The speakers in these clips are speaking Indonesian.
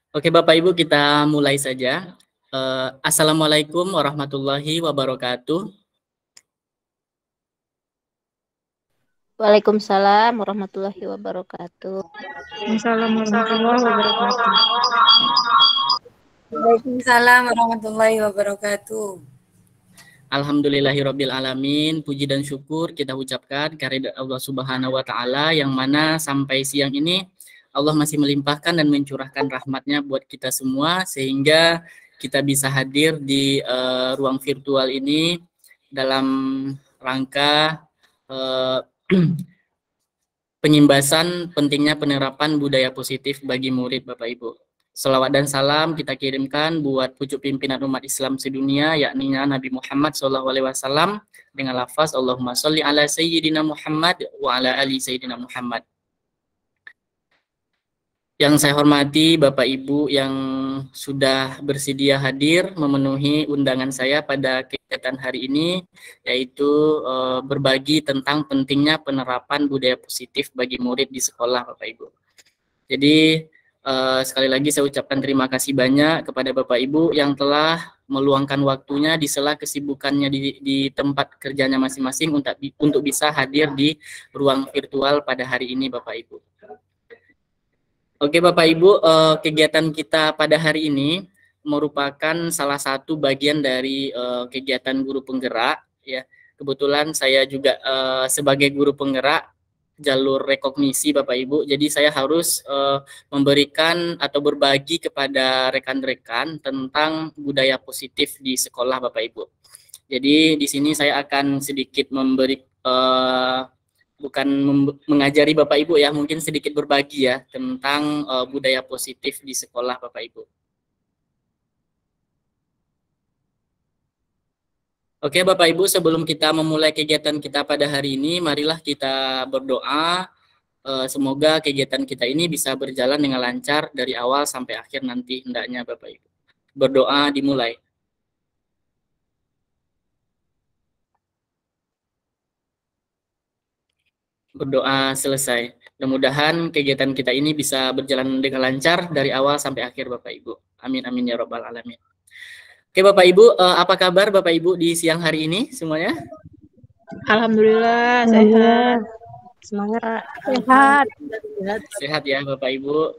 Oke Bapak Ibu, kita mulai saja. Assalamualaikum warahmatullahi wabarakatuh. Waalaikumsalam warahmatullahi wabarakatuh. Waalaikumsalam warahmatullahi wabarakatuh. Alhamdulillahirabbil alamin, puji dan syukur kita ucapkan kehadirat Allah Subhanahu wa taala yang mana sampai siang ini Allah masih melimpahkan dan mencurahkan rahmatnya buat kita semua sehingga kita bisa hadir di ruang virtual ini dalam rangka penyimbasan pentingnya penerapan budaya positif bagi murid Bapak Ibu. Selawat dan salam kita kirimkan buat pucuk pimpinan umat Islam sedunia, yakni Nabi Muhammad SAW dengan lafaz Allahumma sholli ala Sayyidina Muhammad wa ala ali Sayyidina Muhammad. Yang saya hormati Bapak Ibu yang sudah bersedia hadir memenuhi undangan saya pada kegiatan hari ini, yaitu berbagi tentang pentingnya penerapan budaya positif bagi murid di sekolah Bapak Ibu. Jadi sekali lagi saya ucapkan terima kasih banyak kepada Bapak Ibu yang telah meluangkan waktunya di sela kesibukannya di tempat kerjanya masing-masing untuk bisa hadir di ruang virtual pada hari ini Bapak Ibu. Oke Bapak Ibu, kegiatan kita pada hari ini merupakan salah satu bagian dari kegiatan guru penggerak ya. Kebetulan saya juga sebagai guru penggerak jalur rekognisi Bapak Ibu. Jadi saya harus memberikan atau berbagi kepada rekan-rekan tentang budaya positif di sekolah Bapak Ibu. Jadi di sini saya akan sedikit memberi bukan mengajari Bapak Ibu ya, mungkin sedikit berbagi ya tentang budaya positif di sekolah Bapak Ibu. Oke Bapak Ibu, sebelum kita memulai kegiatan kita pada hari ini, marilah kita berdoa. Semoga kegiatan kita ini bisa berjalan dengan lancar dari awal sampai akhir nanti hendaknya Bapak Ibu. Berdoa dimulai. Berdoa selesai. Mudah-mudahan kegiatan kita ini bisa berjalan dengan lancar dari awal sampai akhir Bapak Ibu. Amin amin ya robbal alamin. Oke Bapak Ibu, apa kabar Bapak Ibu di siang hari ini semuanya? Alhamdulillah sehat. Semangat. Sehat. Sehat ya Bapak Ibu.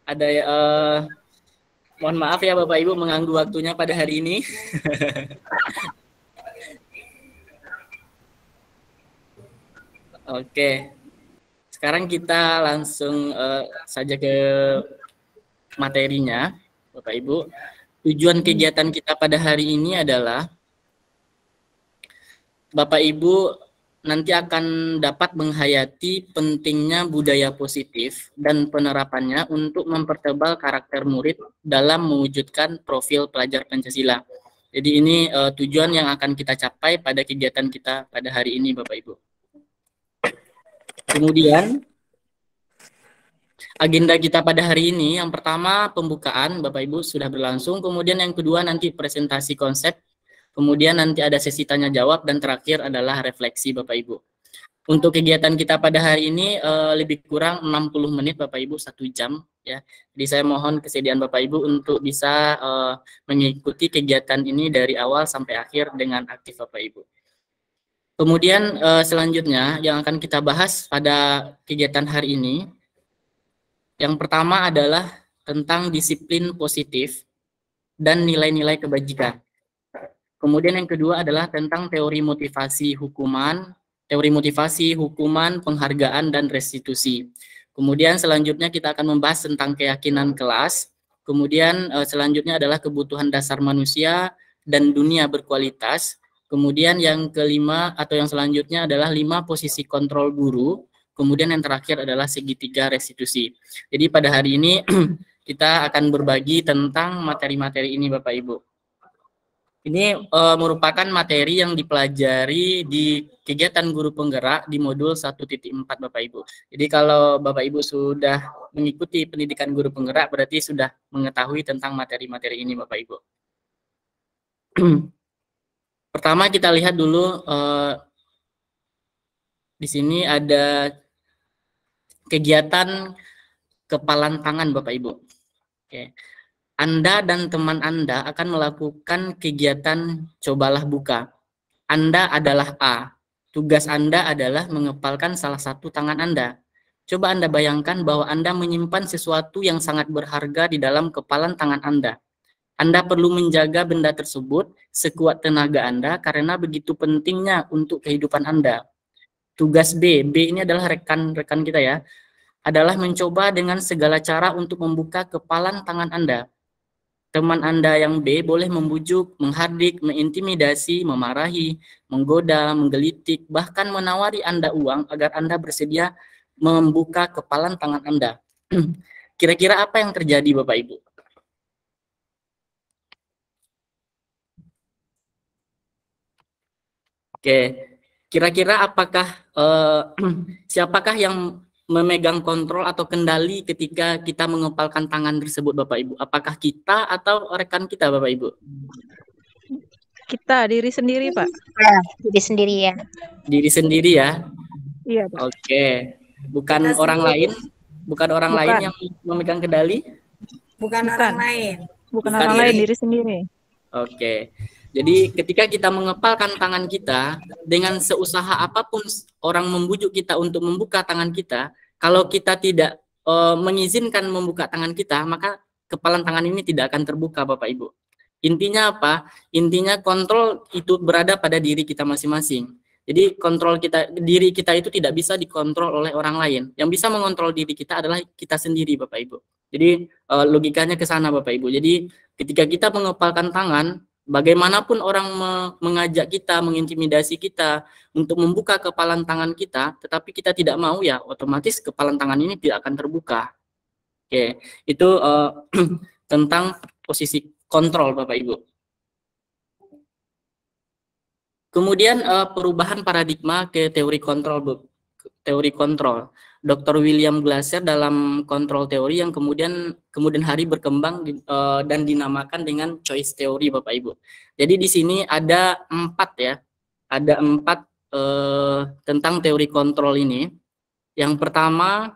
Ada mohon maaf ya Bapak Ibu mengganggu waktunya pada hari ini. Oke, sekarang kita langsung saja ke materinya, Bapak Ibu. Tujuan kegiatan kita pada hari ini adalah Bapak Ibu nanti akan dapat menghayati pentingnya budaya positif dan penerapannya untuk mempertebal karakter murid dalam mewujudkan profil pelajar Pancasila. Jadi ini tujuan yang akan kita capai pada kegiatan kita pada hari ini, Bapak Ibu. Kemudian agenda kita pada hari ini, yang pertama pembukaan Bapak Ibu sudah berlangsung, kemudian yang kedua nanti presentasi konsep, kemudian nanti ada sesi tanya jawab, dan terakhir adalah refleksi Bapak Ibu. Untuk kegiatan kita pada hari ini lebih kurang 60 menit Bapak Ibu, 1 jam ya. Jadi saya mohon kesediaan Bapak Ibu untuk bisa mengikuti kegiatan ini dari awal sampai akhir dengan aktif Bapak Ibu. Kemudian selanjutnya yang akan kita bahas pada kegiatan hari ini, yang pertama adalah tentang disiplin positif dan nilai-nilai kebajikan. Kemudian yang kedua adalah tentang teori motivasi hukuman, penghargaan, dan restitusi. Kemudian selanjutnya kita akan membahas tentang keyakinan kelas. Kemudian selanjutnya adalah kebutuhan dasar manusia dan dunia berkualitas. Kemudian yang kelima atau yang selanjutnya adalah 5 posisi kontrol guru. Kemudian yang terakhir adalah segitiga restitusi. Jadi pada hari ini kita akan berbagi tentang materi-materi ini Bapak Ibu. Ini merupakan materi yang dipelajari di kegiatan guru penggerak di modul 1.4 Bapak Ibu. Jadi kalau Bapak Ibu sudah mengikuti pendidikan guru penggerak berarti sudah mengetahui tentang materi-materi ini Bapak Ibu. Pertama kita lihat dulu di sini ada kegiatan kepalan tangan Bapak Ibu. Oke. Anda dan teman Anda akan melakukan kegiatan cobalah buka. Anda adalah A. Tugas Anda adalah mengepalkan salah satu tangan Anda. Coba Anda bayangkan bahwa Anda menyimpan sesuatu yang sangat berharga di dalam kepalan tangan Anda. Anda perlu menjaga benda tersebut sekuat tenaga Anda karena begitu pentingnya untuk kehidupan Anda. Tugas B, B ini adalah rekan-rekan kita ya, adalah mencoba dengan segala cara untuk membuka kepalan tangan Anda. Teman Anda yang B boleh membujuk, menghardik, mengintimidasi, memarahi, menggoda, menggelitik, bahkan menawari Anda uang agar Anda bersedia membuka kepalan tangan Anda. Kira-kira apa yang terjadi Bapak Ibu? Oke, kira-kira apakah siapakah yang memegang kontrol atau kendali ketika kita mengepalkan tangan tersebut Bapak Ibu? Apakah kita atau rekan kita Bapak Ibu? Kita, diri sendiri Pak. Ya, diri sendiri ya. Diri sendiri ya? Iya Pak. Oke, bukan Kita orang sendiri. lain? Bukan orang Bukan. lain yang memegang kendali? Bukan Bukan. orang lain. Bukan Bukan orang diri. lain, diri sendiri. Oke. Jadi ketika kita mengepalkan tangan kita, dengan seusaha apapun orang membujuk kita untuk membuka tangan kita, kalau kita tidak mengizinkan membuka tangan kita, maka kepalan tangan ini tidak akan terbuka Bapak Ibu. Intinya apa? Intinya kontrol itu berada pada diri kita masing-masing. Jadi kontrol diri kita itu tidak bisa dikontrol oleh orang lain. Yang bisa mengontrol diri kita adalah kita sendiri Bapak Ibu. Jadi logikanya ke sana Bapak Ibu. Jadi ketika kita mengepalkan tangan, bagaimanapun orang mengajak kita, mengintimidasi kita untuk membuka kepalan tangan kita, tetapi kita tidak mau ya, otomatis kepalan tangan ini tidak akan terbuka. Oke, itu tentang posisi kontrol Bapak Ibu. Kemudian perubahan paradigma ke teori kontrol, teori kontrol. Dr. William Glasser dalam kontrol teori yang kemudian hari berkembang dan dinamakan dengan choice theory Bapak Ibu. Jadi di sini ada 4 ya, ada 4 tentang teori kontrol ini. Yang pertama,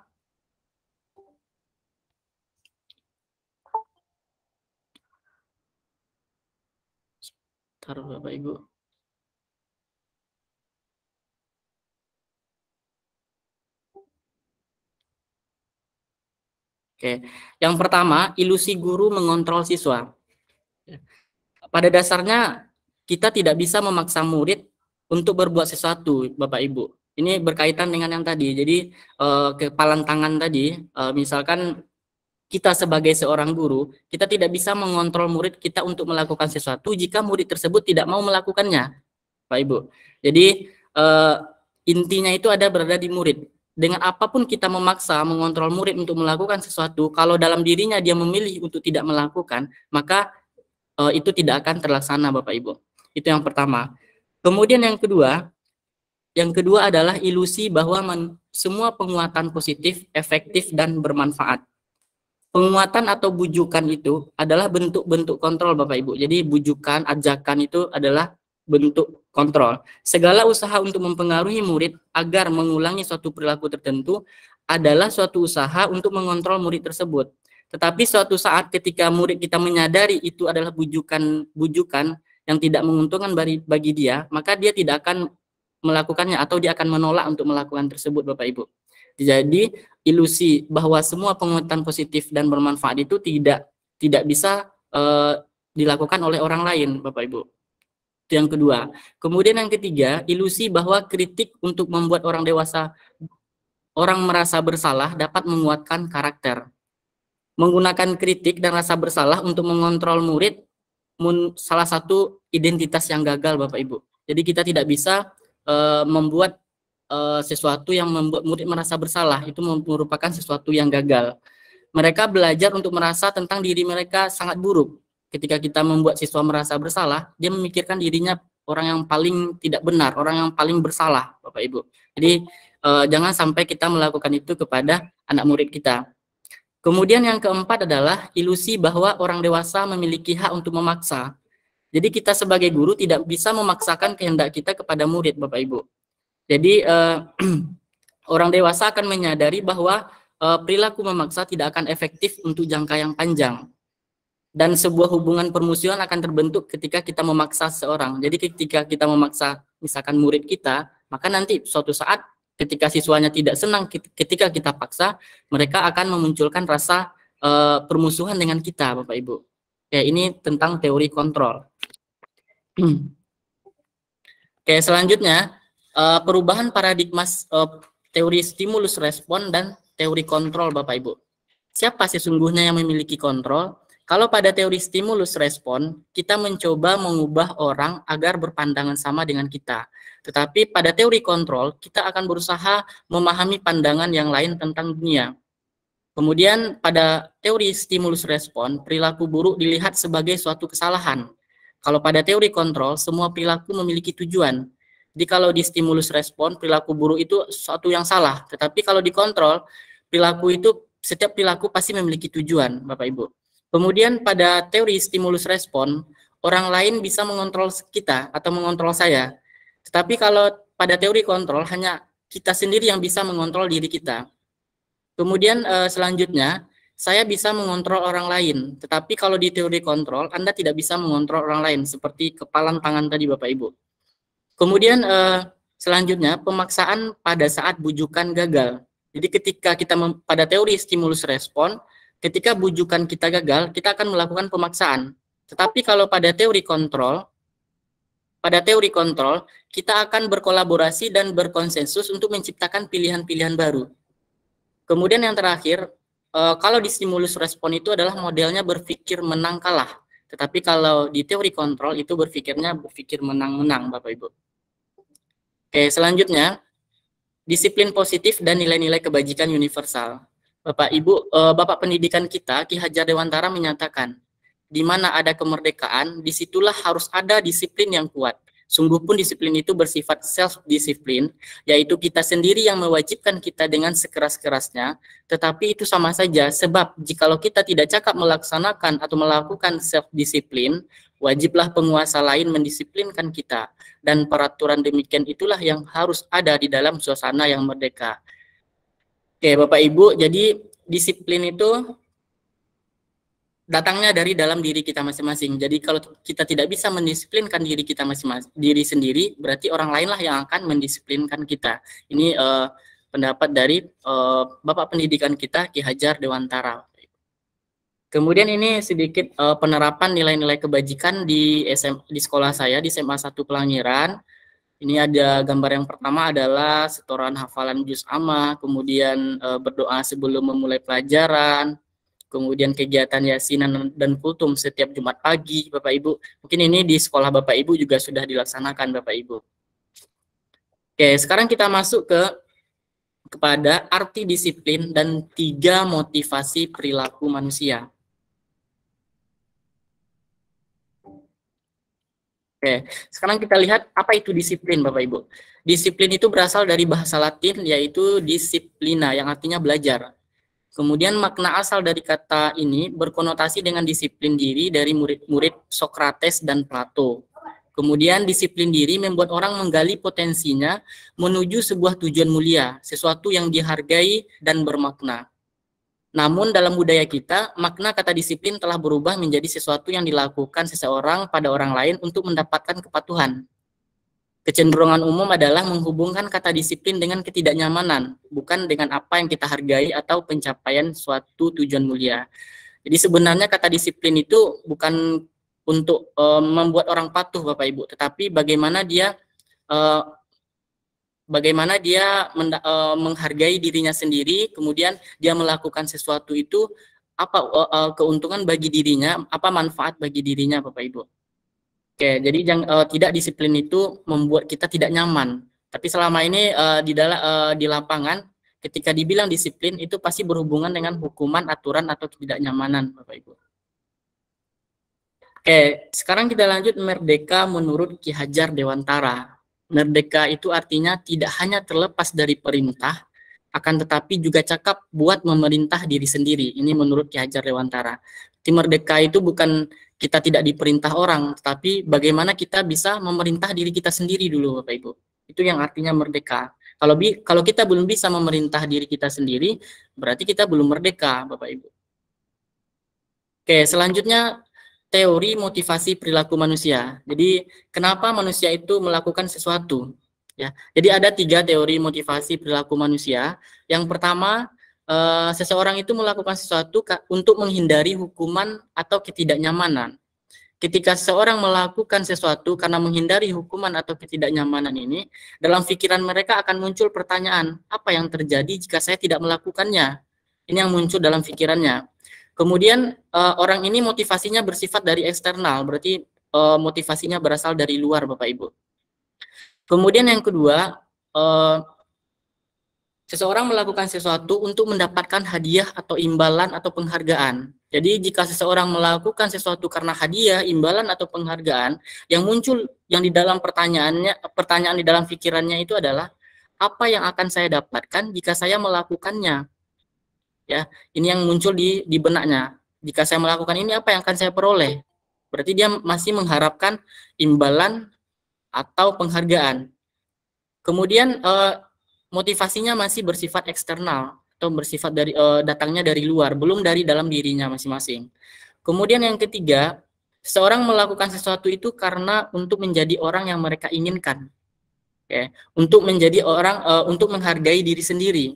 taruh Bapak Ibu. Oke, yang pertama, ilusi guru mengontrol siswa. Pada dasarnya, kita tidak bisa memaksa murid untuk berbuat sesuatu, Bapak Ibu. Ini berkaitan dengan yang tadi. Jadi, kepalan tangan tadi, misalkan kita sebagai seorang guru, kita tidak bisa mengontrol murid kita untuk melakukan sesuatu jika murid tersebut tidak mau melakukannya, Pak Ibu. Jadi, intinya itu berada di murid. Dengan apapun kita memaksa mengontrol murid untuk melakukan sesuatu, kalau dalam dirinya dia memilih untuk tidak melakukan, maka itu tidak akan terlaksana Bapak Ibu. Itu yang pertama. Kemudian yang kedua adalah ilusi bahwa semua penguatan positif, efektif, dan bermanfaat. Penguatan atau bujukan itu adalah bentuk-bentuk kontrol Bapak Ibu. Jadi bujukan, ajakan itu adalah bentuk kontrol. Segala usaha untuk mempengaruhi murid agar mengulangi suatu perilaku tertentu adalah suatu usaha untuk mengontrol murid tersebut. Tetapi suatu saat ketika murid kita menyadari itu adalah bujukan yang tidak menguntungkan bagi dia, maka dia tidak akan melakukannya atau dia akan menolak untuk melakukan tersebut Bapak Ibu. Jadi ilusi bahwa semua penguatan positif dan bermanfaat itu tidak bisa dilakukan oleh orang lain Bapak Ibu. Itu yang kedua. Kemudian yang ketiga, ilusi bahwa kritik untuk membuat orang merasa bersalah dapat menguatkan karakter. Menggunakan kritik dan rasa bersalah untuk mengontrol murid salah satu identitas yang gagal Bapak Ibu. Jadi kita tidak bisa membuat sesuatu yang membuat murid merasa bersalah, itu merupakan sesuatu yang gagal. Mereka belajar untuk merasa tentang diri mereka sangat buruk. Ketika kita membuat siswa merasa bersalah, dia memikirkan dirinya orang yang paling tidak benar, orang yang paling bersalah, Bapak Ibu. Jadi jangan sampai kita melakukan itu kepada anak murid kita. Kemudian yang keempat adalah ilusi bahwa orang dewasa memiliki hak untuk memaksa. Jadi kita sebagai guru tidak bisa memaksakan kehendak kita kepada murid, Bapak Ibu. Jadi orang dewasa akan menyadari bahwa perilaku memaksa tidak akan efektif untuk jangka yang panjang. Dan sebuah hubungan permusuhan akan terbentuk ketika kita memaksa seseorang. Jadi ketika kita memaksa misalkan murid kita, maka nanti suatu saat ketika siswanya tidak senang ketika kita paksa, mereka akan memunculkan rasa permusuhan dengan kita, Bapak Ibu. Ya, ini tentang teori kontrol. Oke, selanjutnya perubahan paradigma teori stimulus respon dan teori kontrol, Bapak Ibu. Siapa sesungguhnya yang memiliki kontrol? Kalau pada teori stimulus respon, kita mencoba mengubah orang agar berpandangan sama dengan kita. Tetapi pada teori kontrol, kita akan berusaha memahami pandangan yang lain tentang dunia. Kemudian pada teori stimulus respon, perilaku buruk dilihat sebagai suatu kesalahan. Kalau pada teori kontrol, semua perilaku memiliki tujuan. Jadi kalau di stimulus respon, perilaku buruk itu suatu yang salah. Tetapi kalau dikontrol, setiap perilaku pasti memiliki tujuan, Bapak Ibu. Kemudian pada teori stimulus respon, orang lain bisa mengontrol kita atau mengontrol saya. Tetapi kalau pada teori kontrol, hanya kita sendiri yang bisa mengontrol diri kita. Kemudian selanjutnya, saya bisa mengontrol orang lain. Tetapi kalau di teori kontrol, Anda tidak bisa mengontrol orang lain, seperti kepalan tangan tadi, Bapak Ibu. Kemudian selanjutnya, pemaksaan pada saat bujukan gagal. Jadi ketika kita pada teori stimulus respon, ketika bujukan kita gagal, kita akan melakukan pemaksaan. Tetapi kalau pada teori kontrol, kita akan berkolaborasi dan berkonsensus untuk menciptakan pilihan-pilihan baru. Kemudian yang terakhir, kalau di stimulus respon itu adalah modelnya berpikir menang kalah. Tetapi kalau di teori kontrol itu berpikir menang-menang, Bapak Ibu. Oke, selanjutnya, disiplin positif dan nilai-nilai kebajikan universal. Bapak Ibu, Bapak pendidikan kita, Ki Hajar Dewantara menyatakan, di mana ada kemerdekaan, disitulah harus ada disiplin yang kuat. Sungguh pun disiplin itu bersifat self-disiplin, yaitu kita sendiri yang mewajibkan kita dengan sekeras-kerasnya, tetapi itu sama saja, sebab jikalau kita tidak cakap melaksanakan atau melakukan self-disiplin, wajiblah penguasa lain mendisiplinkan kita, dan peraturan demikian itulah yang harus ada di dalam suasana yang merdeka. Oke, Bapak Ibu, jadi disiplin itu datangnya dari dalam diri kita masing-masing. Jadi kalau kita tidak bisa mendisiplinkan diri kita masing-masing, diri sendiri, berarti orang lainlah yang akan mendisiplinkan kita. Ini pendapat dari Bapak pendidikan kita, Ki Hajar Dewantara. Kemudian ini sedikit penerapan nilai-nilai kebajikan di sekolah saya, di SMA 1 Pelangiran. Ini ada gambar yang pertama adalah setoran hafalan juz amma, kemudian berdoa sebelum memulai pelajaran, kemudian kegiatan yasinan dan kultum setiap Jumat pagi, Bapak Ibu. Mungkin ini di sekolah Bapak Ibu juga sudah dilaksanakan, Bapak Ibu. Oke, sekarang kita masuk kepada arti disiplin dan 3 motivasi perilaku manusia. Oke, sekarang kita lihat apa itu disiplin, Bapak Ibu. Disiplin itu berasal dari bahasa Latin, yaitu disciplina, yang artinya belajar. Kemudian makna asal dari kata ini berkonotasi dengan disiplin diri dari murid-murid Sokrates dan Plato. Kemudian disiplin diri membuat orang menggali potensinya menuju sebuah tujuan mulia, sesuatu yang dihargai dan bermakna. Namun dalam budaya kita, makna kata disiplin telah berubah menjadi sesuatu yang dilakukan seseorang pada orang lain untuk mendapatkan kepatuhan. Kecenderungan umum adalah menghubungkan kata disiplin dengan ketidaknyamanan, bukan dengan apa yang kita hargai atau pencapaian suatu tujuan mulia. Jadi sebenarnya kata disiplin itu bukan untuk membuat orang patuh, Bapak Ibu, tetapi bagaimana dia menghargai dirinya sendiri, kemudian dia melakukan sesuatu itu, apa keuntungan bagi dirinya, apa manfaat bagi dirinya, Bapak Ibu. Oke, jadi tidak disiplin itu membuat kita tidak nyaman. Tapi selama ini di lapangan, ketika dibilang disiplin itu pasti berhubungan dengan hukuman, aturan, atau ketidaknyamanan, Bapak Ibu. Oke, sekarang kita lanjut merdeka menurut Ki Hajar Dewantara. Merdeka itu artinya tidak hanya terlepas dari perintah, akan tetapi juga cakap buat memerintah diri sendiri. Ini menurut Ki Hajar Dewantara. Merdeka itu bukan kita tidak diperintah orang, tetapi bagaimana kita bisa memerintah diri kita sendiri dulu, Bapak Ibu. Itu yang artinya merdeka. Kalau kita belum bisa memerintah diri kita sendiri, berarti kita belum merdeka, Bapak Ibu. Oke, selanjutnya teori motivasi perilaku manusia. Jadi, kenapa manusia itu melakukan sesuatu? Ya, jadi ada 3 teori motivasi perilaku manusia. Yang pertama, seseorang itu melakukan sesuatu untuk menghindari hukuman atau ketidaknyamanan. Ketika seseorang melakukan sesuatu karena menghindari hukuman atau ketidaknyamanan ini, dalam pikiran mereka akan muncul pertanyaan, apa yang terjadi jika saya tidak melakukannya? Ini yang muncul dalam pikirannya. Kemudian orang ini motivasinya bersifat dari eksternal, berarti motivasinya berasal dari luar, Bapak Ibu. Kemudian yang kedua, seseorang melakukan sesuatu untuk mendapatkan hadiah atau imbalan atau penghargaan. Jadi jika seseorang melakukan sesuatu karena hadiah, imbalan atau penghargaan, yang muncul yang di dalam pertanyaan di dalam pikirannya itu adalah apa yang akan saya dapatkan jika saya melakukannya? Ya, ini yang muncul di benaknya. Jika saya melakukan ini, apa yang akan saya peroleh? Berarti dia masih mengharapkan imbalan atau penghargaan. Kemudian motivasinya masih bersifat eksternal atau bersifat dari datangnya dari luar, belum dari dalam dirinya masing-masing. Kemudian yang ketiga, seseorang melakukan sesuatu itu karena untuk menjadi orang yang mereka inginkan. Oke, untuk menjadi orang untuk menghargai diri sendiri.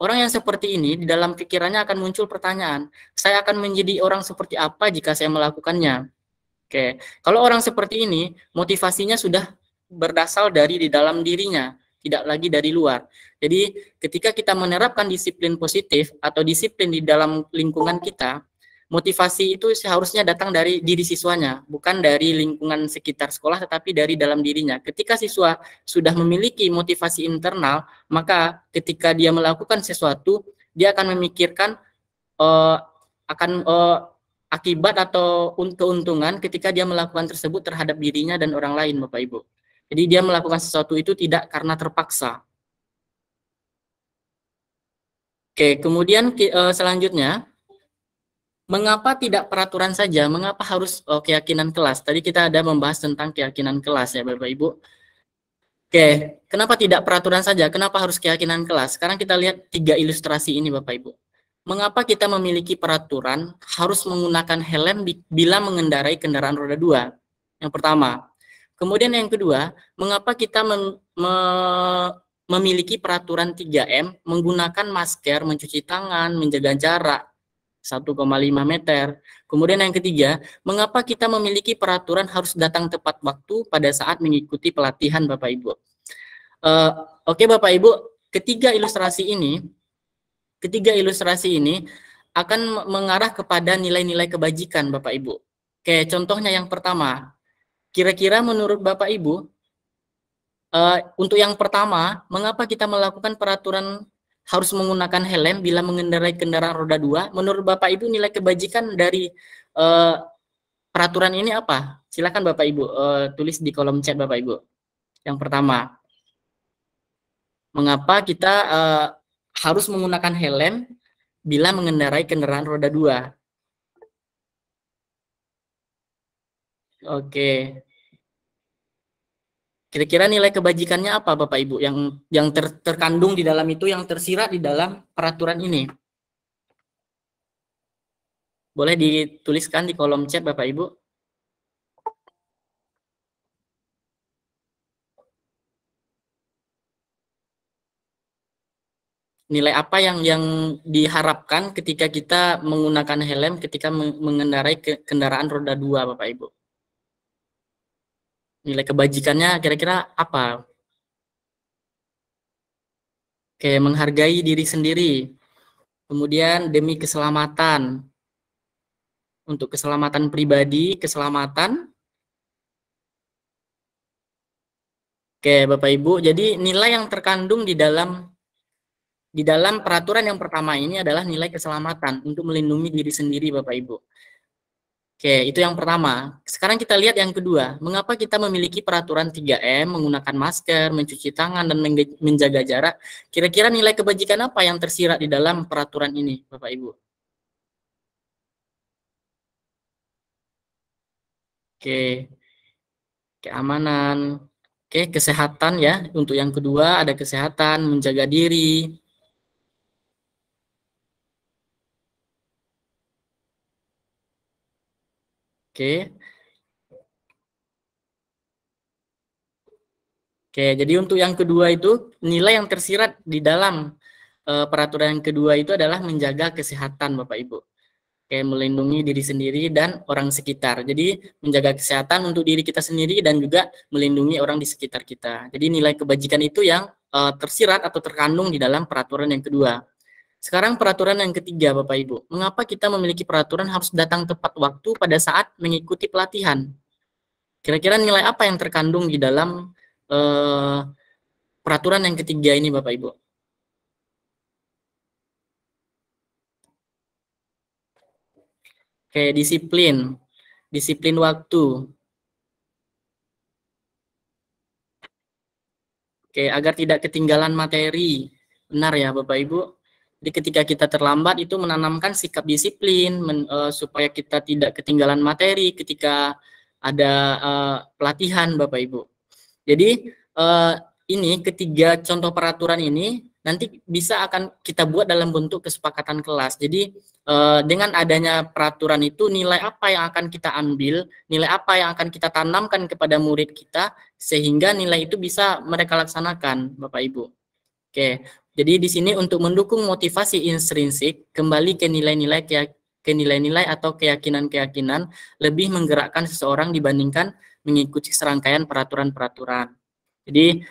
Orang yang seperti ini di dalam pikirannya akan muncul pertanyaan, saya akan menjadi orang seperti apa jika saya melakukannya? Oke, kalau orang seperti ini motivasinya sudah berdasar dari di dalam dirinya, tidak lagi dari luar. Jadi ketika kita menerapkan disiplin positif atau disiplin di dalam lingkungan kita, motivasi itu seharusnya datang dari diri siswanya, bukan dari lingkungan sekitar sekolah, tetapi dari dalam dirinya. Ketika siswa sudah memiliki motivasi internal, maka ketika dia melakukan sesuatu, dia akan memikirkan akan akibat atau keuntungan ketika dia melakukan tersebut terhadap dirinya dan orang lain, Bapak Ibu. Jadi dia melakukan sesuatu itu tidak karena terpaksa. Oke, kemudian selanjutnya, mengapa tidak peraturan saja? Mengapa harus keyakinan kelas? Tadi kita ada membahas tentang keyakinan kelas ya Bapak Ibu. Oke, kenapa tidak peraturan saja? Kenapa harus keyakinan kelas? Sekarang kita lihat 3 ilustrasi ini Bapak Ibu. Mengapa kita memiliki peraturan harus menggunakan helm bila mengendarai kendaraan roda 2? Yang pertama. Kemudian yang kedua, mengapa kita memiliki peraturan 3M menggunakan masker, mencuci tangan, menjaga jarak 1,5 meter. Kemudian yang ketiga, mengapa kita memiliki peraturan harus datang tepat waktu pada saat mengikuti pelatihan Bapak Ibu? Oke Bapak Ibu, ketiga ilustrasi ini akan mengarah kepada nilai-nilai kebajikan Bapak Ibu. Oke, contohnya yang pertama, kira-kira menurut Bapak Ibu, untuk yang pertama, mengapa kita melakukan peraturan harus menggunakan helm bila mengendarai kendaraan roda 2? Menurut Bapak Ibu, nilai kebajikan dari peraturan ini apa? Silakan Bapak Ibu tulis di kolom chat Bapak Ibu. Yang pertama, mengapa kita harus menggunakan helm bila mengendarai kendaraan roda 2? Oke. Kira-kira nilai kebajikannya apa Bapak Ibu yang terkandung di dalam itu, yang tersirat di dalam peraturan ini? Boleh dituliskan di kolom chat Bapak Ibu. Nilai apa yang diharapkan ketika kita menggunakan helm ketika mengendarai kendaraan roda 2 Bapak Ibu? Nilai kebajikannya kira-kira apa? Oke, menghargai diri sendiri. Kemudian demi keselamatan. Untuk keselamatan pribadi, keselamatan. Oke, Bapak Ibu, jadi nilai yang terkandung di dalam peraturan yang pertama ini adalah nilai keselamatan untuk melindungi diri sendiri Bapak Ibu. Oke, itu yang pertama. Sekarang kita lihat yang kedua. Mengapa kita memiliki peraturan 3M, menggunakan masker, mencuci tangan, dan menjaga jarak? Kira-kira nilai kebajikan apa yang tersirat di dalam peraturan ini, Bapak Ibu? Oke, keamanan. Oke, kesehatan ya. Untuk yang kedua ada kesehatan, menjaga diri. Oke. Oke, jadi untuk yang kedua itu nilai yang tersirat di dalam peraturan yang kedua itu adalah menjaga kesehatan Bapak Ibu. Oke, melindungi diri sendiri dan orang sekitar. Jadi menjaga kesehatan untuk diri kita sendiri dan juga melindungi orang di sekitar kita. Jadi nilai kebajikan itu yang tersirat atau terkandung di dalam peraturan yang kedua. Sekarang peraturan yang ketiga Bapak Ibu. Mengapa kita memiliki peraturan harus datang tepat waktu pada saat mengikuti pelatihan? Kira-kira nilai apa yang terkandung di dalam eh, peraturan yang ketiga ini Bapak Ibu? Oke, disiplin. Disiplin waktu. Oke, agar tidak ketinggalan materi. Benar ya Bapak Ibu? Jadi ketika kita terlambat itu menanamkan sikap disiplin supaya kita tidak ketinggalan materi ketika ada pelatihan Bapak Ibu. Jadi ini ketiga contoh peraturan ini nanti bisa akan kita buat dalam bentuk kesepakatan kelas. Jadi dengan adanya peraturan itu nilai apa yang akan kita ambil, nilai apa yang akan kita tanamkan kepada murid kita sehingga nilai itu bisa mereka laksanakan, Bapak Ibu. Oke. Jadi di sini untuk mendukung motivasi intrinsik kembali ke nilai-nilai atau keyakinan-keyakinan lebih menggerakkan seseorang dibandingkan mengikuti serangkaian peraturan-peraturan. Jadi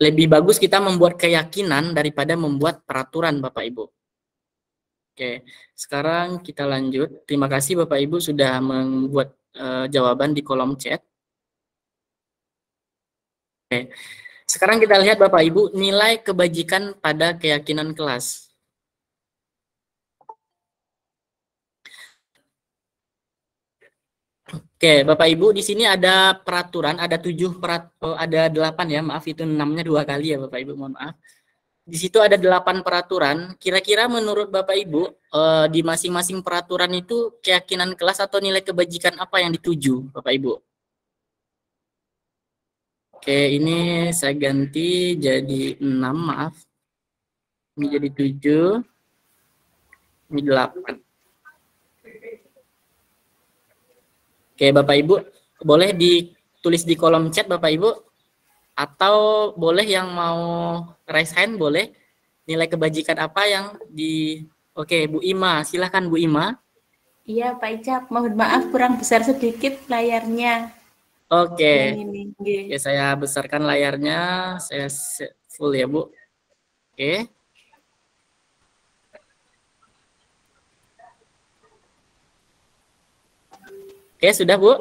lebih bagus kita membuat keyakinan daripada membuat peraturan Bapak Ibu. Oke, sekarang kita lanjut. Terima kasih Bapak Ibu sudah membuat jawaban di kolom chat. Oke. Sekarang kita lihat Bapak Ibu nilai kebajikan pada keyakinan kelas. Oke, Bapak Ibu di sini ada peraturan, ada 8 ya, maaf itu 6-nya 2 kali ya Bapak Ibu, mohon maaf. Di situ ada 8 peraturan. Kira-kira menurut Bapak Ibu di masing-masing peraturan itu keyakinan kelas atau nilai kebajikan apa yang dituju Bapak Ibu? Oke, ini saya ganti jadi 6, maaf. Ini jadi 7, ini 8. Oke, Bapak Ibu, boleh ditulis di kolom chat Bapak Ibu, atau boleh yang mau raise hand, boleh. Nilai kebajikan apa yang di... Oke, Bu Ima, silahkan Bu Ima. Iya, Pak Icap, mohon maaf kurang besar sedikit layarnya. Oke. Yang ini. Oke, saya besarkan layarnya, saya full ya Bu. Oke. Oke, sudah Bu?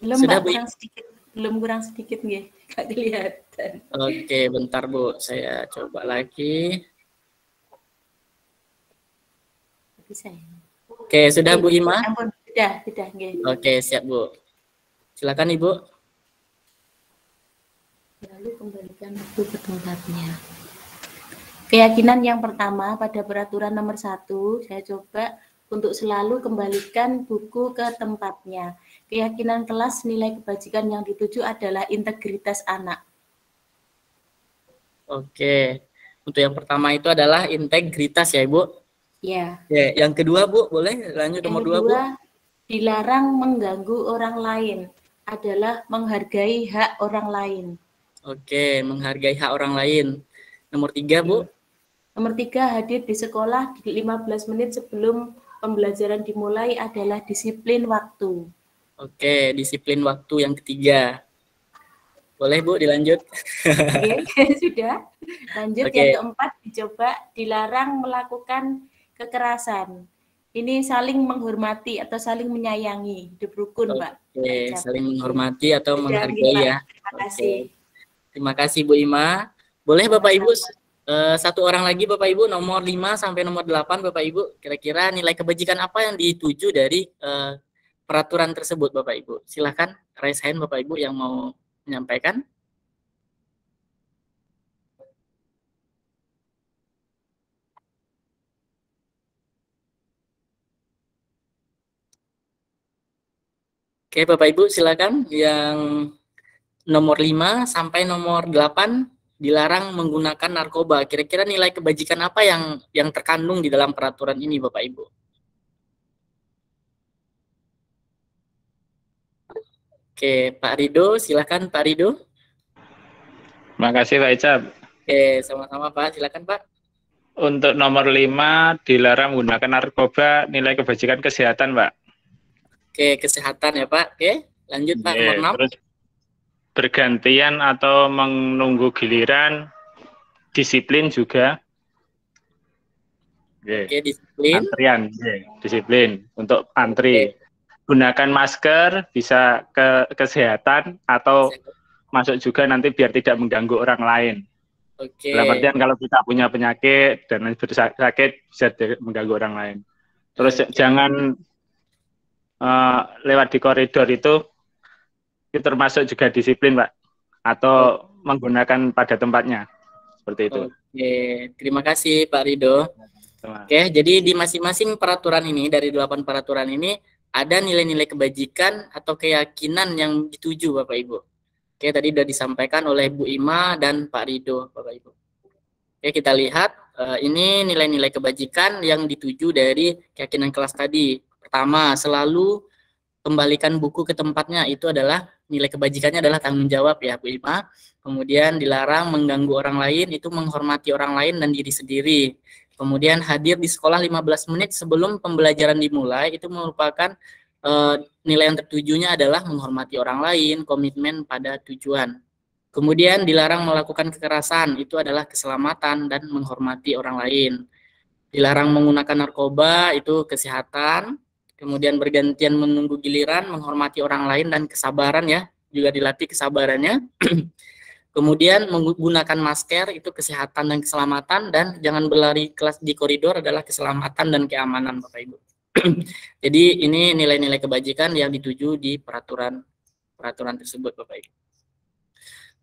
Belum, Sudah, Mbak, Bu? kurang sedikit nggih, nggak kelihatan. Oke, bentar Bu, saya coba lagi. Bisa ya? Oke, sudah Bu Ima? Ampun, sudah nggih. Oke, siap Bu. Silakan Ibu. Lalu kembalikan buku ke tempatnya. Keyakinan yang pertama pada peraturan nomor 1, saya coba untuk selalu kembalikan buku ke tempatnya. Keyakinan kelas nilai kebajikan yang dituju adalah integritas anak. Oke, untuk yang pertama itu adalah integritas ya Ibu? Ya. Ya, yang kedua Bu, boleh lanjut nomor 2 Bu? Dilarang mengganggu orang lain adalah menghargai hak orang lain. Oke, menghargai hak orang lain. Nomor 3 Bu? Nomor 3, hadir di sekolah 15 menit sebelum pembelajaran dimulai adalah disiplin waktu. Oke, disiplin waktu yang ketiga. Boleh Bu dilanjut? Oke, sudah. Lanjut yang keempat, dicoba dilarang melakukan kekerasan. Ini saling menghormati atau saling menyayangi, hidup rukun, Pak. Oke, saling menghormati atau menghargai ya. Terima kasih. Terima kasih Bu Ima. Boleh Bapak Ibu satu orang lagi Bapak Ibu, nomor 5 sampai nomor 8 Bapak Ibu, kira-kira nilai kebajikan apa yang dituju dari peraturan tersebut Bapak Ibu? Silakan raise hand Bapak Ibu yang mau menyampaikan. Oke, Bapak Ibu silakan yang nomor 5 sampai nomor 8 dilarang menggunakan narkoba. Kira-kira nilai kebajikan apa yang terkandung di dalam peraturan ini, Bapak Ibu? Oke, Pak Rido, silakan Pak Rido. Makasih Pak Icap. Oke, sama-sama Pak, silakan Pak. Untuk nomor 5 dilarang menggunakan narkoba, nilai kebajikan kesehatan, Pak. Oke, kesehatan ya Pak. Oke, lanjut Pak, nomor 6. Terus bergantian atau menunggu giliran, disiplin juga. Oke, disiplin. Antrian, disiplin untuk antri. Gunakan masker, bisa ke kesehatan atau masuk juga nanti biar tidak mengganggu orang lain. Oke. Dalam artian kalau kita punya penyakit dan sakit bisa mengganggu orang lain. Terus jangan lewat di koridor itu termasuk juga disiplin, Pak, atau menggunakan pada tempatnya seperti itu. Oke, terima kasih Pak Rido. Oke, jadi di masing-masing peraturan ini dari 8 peraturan ini ada nilai-nilai kebajikan atau keyakinan yang dituju, Bapak Ibu. Oke, tadi sudah disampaikan oleh Bu Ima dan Pak Rido, Bapak Ibu. Oke, kita lihat ini nilai-nilai kebajikan yang dituju dari keyakinan kelas tadi. Pertama, selalu kembalikan buku ke tempatnya, itu adalah nilai kebajikannya adalah tanggung jawab ya Bu Ima. Kemudian dilarang mengganggu orang lain, itu menghormati orang lain dan diri sendiri. Kemudian hadir di sekolah 15 menit sebelum pembelajaran dimulai, itu merupakan nilai yang tertujunya adalah menghormati orang lain, komitmen pada tujuan. Kemudian dilarang melakukan kekerasan, itu adalah keselamatan dan menghormati orang lain. Dilarang menggunakan narkoba, itu kesehatan. Kemudian bergantian menunggu giliran, menghormati orang lain dan kesabaran ya, juga dilatih kesabarannya. Kemudian menggunakan masker itu kesehatan dan keselamatan, dan jangan berlari kelas di koridor adalah keselamatan dan keamanan Bapak Ibu. Jadi ini nilai-nilai kebajikan yang dituju di peraturan tersebut Bapak Ibu.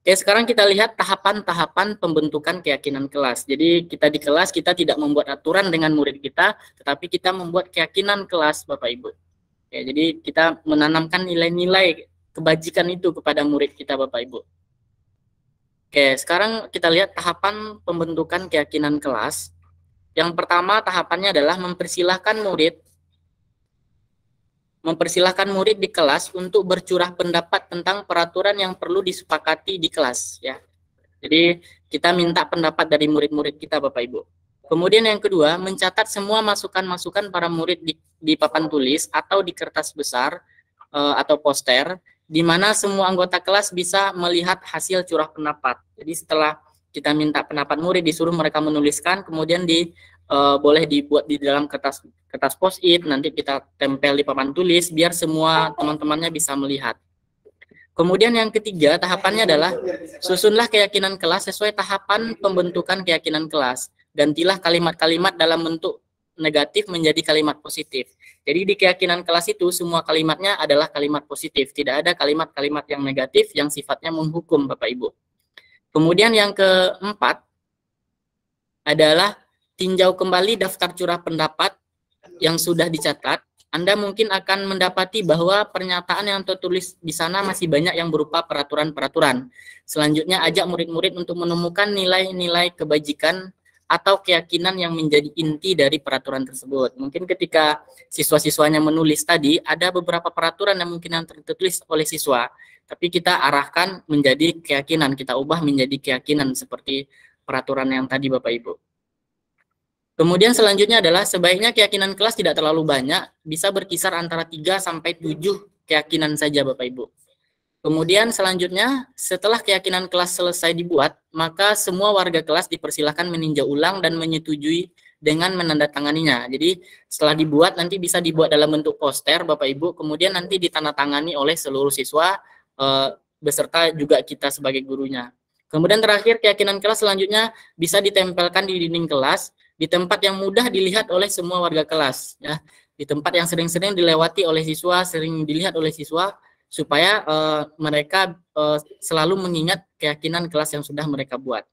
Oke, sekarang kita lihat tahapan-tahapan pembentukan keyakinan kelas. Jadi kita di kelas kita tidak membuat aturan dengan murid kita, tetapi kita membuat keyakinan kelas Bapak Ibu. Oke, jadi kita menanamkan nilai-nilai kebajikan itu kepada murid kita Bapak Ibu. Oke, sekarang kita lihat tahapan pembentukan keyakinan kelas. Yang pertama tahapannya adalah mempersilahkan murid di kelas untuk bercurah pendapat tentang peraturan yang perlu disepakati di kelas ya. Jadi kita minta pendapat dari murid-murid kita Bapak Ibu. Kemudian yang kedua, mencatat semua masukan-masukan para murid di papan tulis atau di kertas besar atau poster, di mana semua anggota kelas bisa melihat hasil curah pendapat. Jadi setelah kita minta pendapat murid, disuruh mereka menuliskan, kemudian boleh dibuat di dalam kertas post-it, nanti kita tempel di papan tulis, biar semua teman-temannya bisa melihat. Kemudian yang ketiga, tahapannya adalah susunlah keyakinan kelas sesuai tahapan pembentukan keyakinan kelas. Gantilah kalimat-kalimat dalam bentuk negatif menjadi kalimat positif. Jadi di keyakinan kelas itu semua kalimatnya adalah kalimat positif, tidak ada kalimat-kalimat yang negatif yang sifatnya menghukum Bapak Ibu. Kemudian yang keempat adalah tinjau kembali daftar curah pendapat yang sudah dicatat. Anda mungkin akan mendapati bahwa pernyataan yang tertulis di sana masih banyak yang berupa peraturan-peraturan. Selanjutnya ajak murid-murid untuk menemukan nilai-nilai kebajikan atau keyakinan yang menjadi inti dari peraturan tersebut. Mungkin ketika siswa-siswanya menulis tadi, ada beberapa peraturan yang mungkin yang tertulis oleh siswa, tapi kita arahkan menjadi keyakinan, kita ubah menjadi keyakinan seperti peraturan yang tadi Bapak Ibu. Kemudian selanjutnya adalah sebaiknya keyakinan kelas tidak terlalu banyak, bisa berkisar antara 3 sampai 7 keyakinan saja Bapak Ibu. Kemudian selanjutnya, setelah keyakinan kelas selesai dibuat, maka semua warga kelas dipersilahkan meninjau ulang dan menyetujui dengan menandatanganinya. Jadi setelah dibuat, nanti bisa dibuat dalam bentuk poster Bapak Ibu, kemudian nanti ditandatangani oleh seluruh siswa, beserta juga kita sebagai gurunya. Kemudian terakhir, keyakinan kelas selanjutnya bisa ditempelkan di dinding kelas, di tempat yang mudah dilihat oleh semua warga kelas. Ya. Di tempat yang sering-sering dilewati oleh siswa, sering dilihat oleh siswa, supaya mereka selalu mengingat keyakinan kelas yang sudah mereka buat.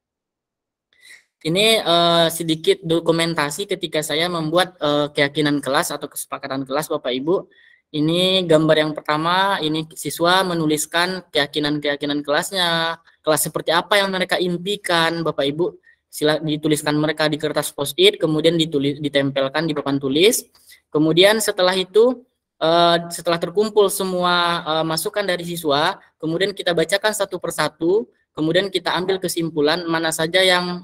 Ini sedikit dokumentasi ketika saya membuat keyakinan kelas atau kesepakatan kelas Bapak Ibu. Ini gambar yang pertama, ini siswa menuliskan keyakinan-keyakinan kelasnya, kelas seperti apa yang mereka impikan, Bapak Ibu. Dituliskan mereka di kertas post-it, kemudian ditempelkan di papan tulis. Kemudian setelah itu, setelah terkumpul semua masukan dari siswa, kemudian kita bacakan satu persatu, kemudian kita ambil kesimpulan mana saja yang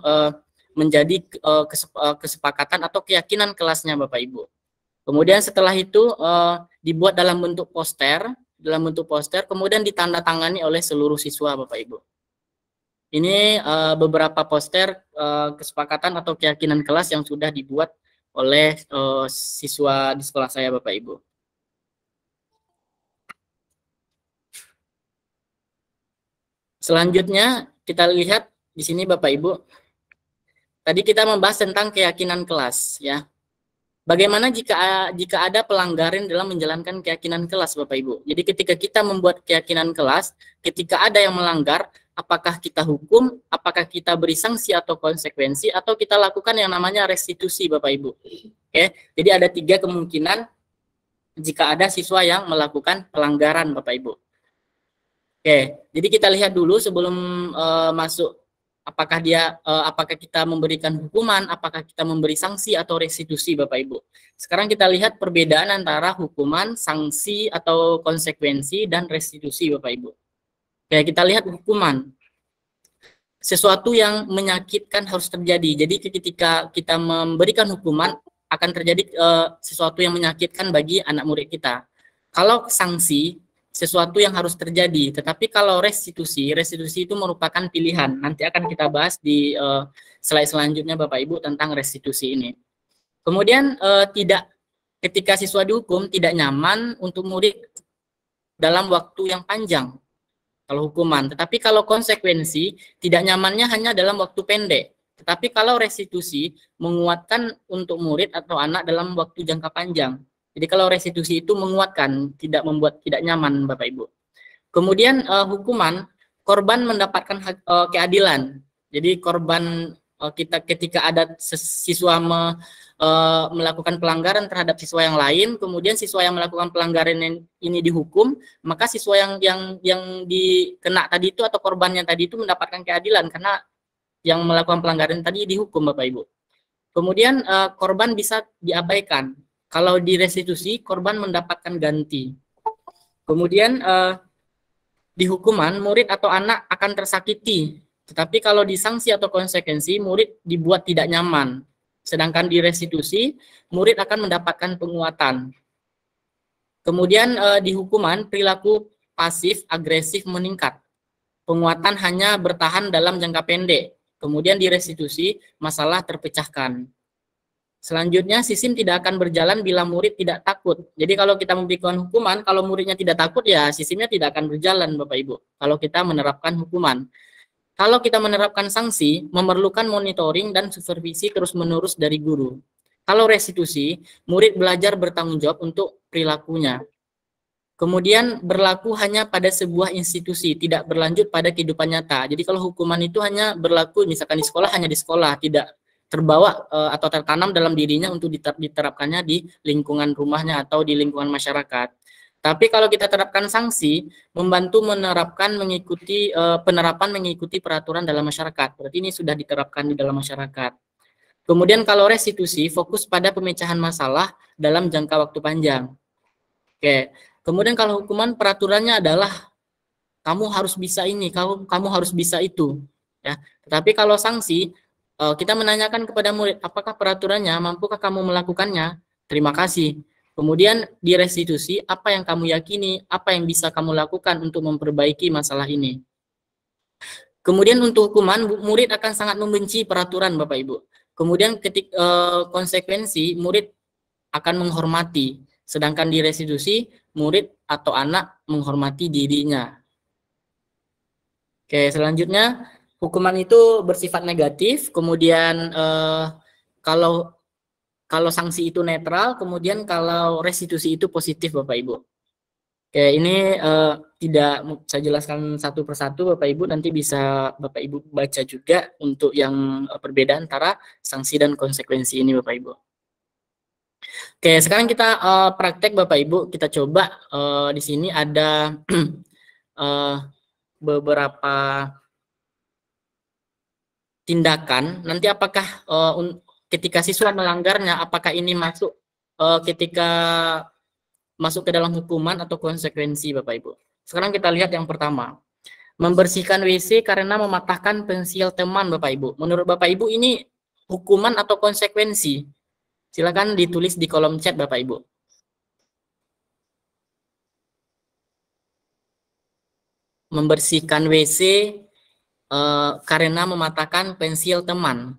menjadi kesepakatan atau keyakinan kelasnya, Bapak Ibu. Kemudian setelah itu dibuat dalam bentuk poster, kemudian ditandatangani oleh seluruh siswa, Bapak Ibu. Ini beberapa poster kesepakatan atau keyakinan kelas yang sudah dibuat oleh siswa di sekolah saya, Bapak Ibu. Selanjutnya kita lihat di sini, Bapak Ibu. Tadi kita membahas tentang keyakinan kelas, ya. Bagaimana jika ada pelanggaran dalam menjalankan keyakinan kelas, Bapak Ibu? Jadi ketika kita membuat keyakinan kelas, ketika ada yang melanggar, apakah kita hukum, apakah kita beri sanksi atau konsekuensi, atau kita lakukan yang namanya restitusi, Bapak Ibu. Oke, jadi ada 3 kemungkinan jika ada siswa yang melakukan pelanggaran, Bapak Ibu. Oke, jadi kita lihat dulu sebelum masuk. Apakah kita memberikan hukuman, apakah kita memberi sanksi atau restitusi, Bapak Ibu. Sekarang kita lihat perbedaan antara hukuman, sanksi atau konsekuensi dan restitusi, Bapak Ibu. Oke, kita lihat hukuman. Sesuatu yang menyakitkan harus terjadi. Jadi ketika kita memberikan hukuman akan terjadi sesuatu yang menyakitkan bagi anak murid kita. Kalau sanksi, sesuatu yang harus terjadi, tetapi kalau restitusi itu merupakan pilihan. Nanti akan kita bahas di slide selanjutnya, Bapak Ibu, tentang restitusi ini. Kemudian ketika siswa dihukum tidak nyaman untuk murid dalam waktu yang panjang, kalau hukuman. Tetapi kalau konsekuensi tidak nyamannya hanya dalam waktu pendek. Tetapi kalau restitusi menguatkan untuk murid atau anak dalam waktu jangka panjang. Jadi kalau restitusi itu menguatkan, tidak membuat tidak nyaman, Bapak Ibu. Kemudian hukuman, korban mendapatkan keadilan. Jadi korban ketika ada siswa melakukan pelanggaran terhadap siswa yang lain, kemudian siswa yang melakukan pelanggaran ini dihukum, maka siswa yang dikena tadi itu atau korbannya tadi itu mendapatkan keadilan karena yang melakukan pelanggaran tadi dihukum, Bapak Ibu. Kemudian korban bisa diabaikan. Kalau di restitusi, korban mendapatkan ganti. Kemudian di hukuman, murid atau anak akan tersakiti. Tetapi kalau di sanksi atau konsekuensi, murid dibuat tidak nyaman. Sedangkan di restitusi, murid akan mendapatkan penguatan. Kemudian di hukuman, perilaku pasif, agresif meningkat. Penguatan hanya bertahan dalam jangka pendek. Kemudian di restitusi, masalah terpecahkan. Selanjutnya, sistem tidak akan berjalan bila murid tidak takut. Jadi kalau kita memberikan hukuman, kalau muridnya tidak takut, ya sistemnya tidak akan berjalan, Bapak Ibu. Kalau kita menerapkan hukuman. Kalau kita menerapkan sanksi, memerlukan monitoring dan supervisi terus-menerus dari guru. Kalau restitusi, murid belajar bertanggung jawab untuk perilakunya. Kemudian berlaku hanya pada sebuah institusi, tidak berlanjut pada kehidupan nyata. Jadi kalau hukuman itu hanya berlaku, misalkan di sekolah, hanya di sekolah, tidak terbawa atau tertanam dalam dirinya untuk diterapkannya di lingkungan rumahnya atau di lingkungan masyarakat. Tapi kalau kita terapkan sanksi, membantu penerapan mengikuti peraturan dalam masyarakat. Berarti ini sudah diterapkan di dalam masyarakat. Kemudian kalau restitusi, fokus pada pemecahan masalah dalam jangka waktu panjang. Oke. Kemudian kalau hukuman, peraturannya adalah kamu harus bisa ini, kamu harus bisa itu. Ya. Tetapi kalau sanksi, kita menanyakan kepada murid, apakah peraturannya, mampukah kamu melakukannya? Terima kasih. Kemudian di restitusi, apa yang kamu yakini, apa yang bisa kamu lakukan untuk memperbaiki masalah ini. Kemudian untuk hukuman, murid akan sangat membenci peraturan, Bapak Ibu. Kemudian konsekuensi, murid akan menghormati. Sedangkan di restitusi, murid atau anak menghormati dirinya. Oke, selanjutnya, hukuman itu bersifat negatif, kemudian kalau sanksi itu netral, kemudian kalau restitusi itu positif, Bapak Ibu. Oke, ini tidak saya jelaskan satu persatu, Bapak Ibu, nanti bisa Bapak Ibu baca juga untuk yang perbedaan antara sanksi dan konsekuensi ini, Bapak Ibu. Oke, sekarang kita praktek Bapak Ibu, kita coba di sini ada beberapa tindakan. Nanti apakah ketika siswa melanggarnya, apakah ini masuk ketika masuk ke dalam hukuman atau konsekuensi Bapak Ibu. Sekarang kita lihat yang pertama. Membersihkan WC karena mematahkan pensil teman Bapak Ibu. Menurut Bapak Ibu ini hukuman atau konsekuensi? Silakan ditulis di kolom chat Bapak Ibu. Membersihkan WC karena mematahkan pensil teman.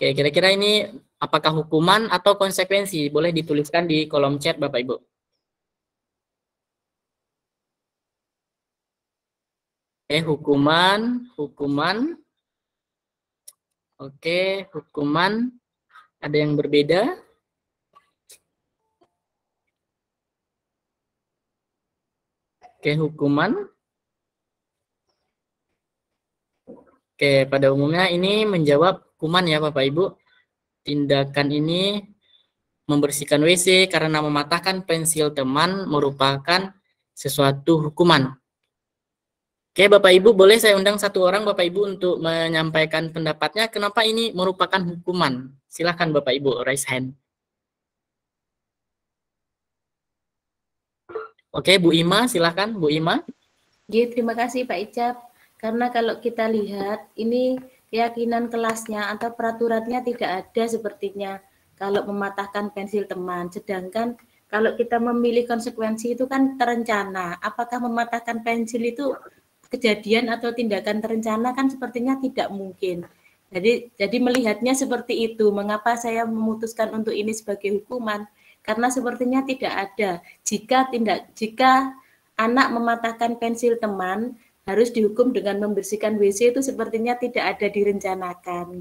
Oke, kira-kira ini apakah hukuman atau konsekuensi? Boleh dituliskan di kolom chat Bapak Ibu. Oke, hukuman. Oke, hukuman. Ada yang berbeda? Oke, hukuman. Oke, pada umumnya ini menjawab hukuman ya Bapak Ibu. Tindakan ini membersihkan WC karena mematahkan pensil teman merupakan sesuatu hukuman. Oke, Bapak Ibu, boleh saya undang satu orang Bapak Ibu untuk menyampaikan pendapatnya kenapa ini merupakan hukuman. Silahkan Bapak Ibu, raise hand. Oke, Bu Ima, silahkan Bu Ima. Ya, terima kasih Pak Icap. Karena kalau kita lihat, ini keyakinan kelasnya atau peraturannya tidak ada sepertinya kalau mematahkan pensil teman. Sedangkan kalau kita memilih konsekuensi itu kan terencana. Apakah mematahkan pensil itu kejadian atau tindakan terencana? Kan sepertinya tidak mungkin. Jadi melihatnya seperti itu. Mengapa saya memutuskan untuk ini sebagai hukuman? Karena sepertinya tidak ada. Jika anak mematahkan pensil teman harus dihukum dengan membersihkan WC itu sepertinya tidak ada direncanakan.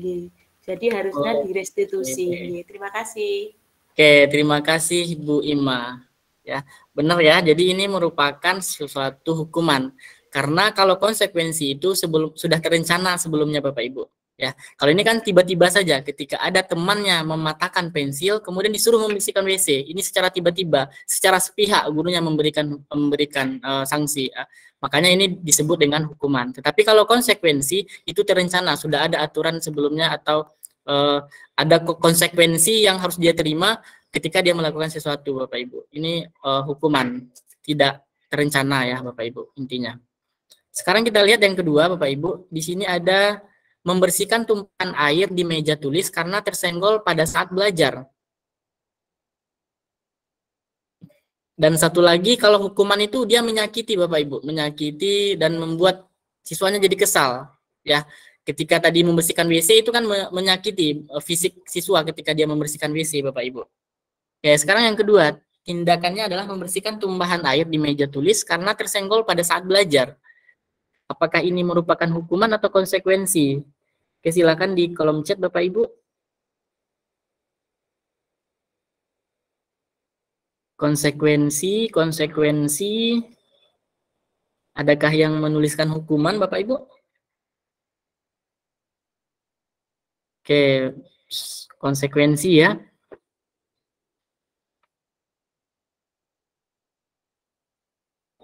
Jadi harusnya direstitusi. Terima kasih. Oke, terima kasih Bu Ima. Ya, benar ya. Jadi ini merupakan suatu hukuman. Karena kalau konsekuensi itu sudah terencana sebelumnya Bapak Ibu. Ya, kalau ini kan tiba-tiba saja ketika ada temannya mematahkan pensil, kemudian disuruh membersihkan WC. Ini secara tiba-tiba, secara sepihak gurunya memberikan sanksi. Makanya ini disebut dengan hukuman. Tetapi kalau konsekuensi itu terencana, sudah ada aturan sebelumnya atau ada konsekuensi yang harus dia terima ketika dia melakukan sesuatu, Bapak Ibu. Ini hukuman, tidak terencana ya, Bapak Ibu, intinya. Sekarang kita lihat yang kedua, Bapak Ibu. Di sini ada membersihkan tumpahan air di meja tulis karena tersenggol pada saat belajar. Dan satu lagi, kalau hukuman itu dia menyakiti Bapak Ibu, menyakiti dan membuat siswanya jadi kesal, ya. Ketika tadi membersihkan WC itu kan menyakiti fisik siswa ketika dia membersihkan WC, Bapak Ibu. Ya, sekarang yang kedua, tindakannya adalah membersihkan tumpahan air di meja tulis karena tersenggol pada saat belajar. Apakah ini merupakan hukuman atau konsekuensi? Oke, silakan di kolom chat Bapak Ibu. Konsekuensi. Adakah yang menuliskan hukuman Bapak Ibu? Oke, konsekuensi ya.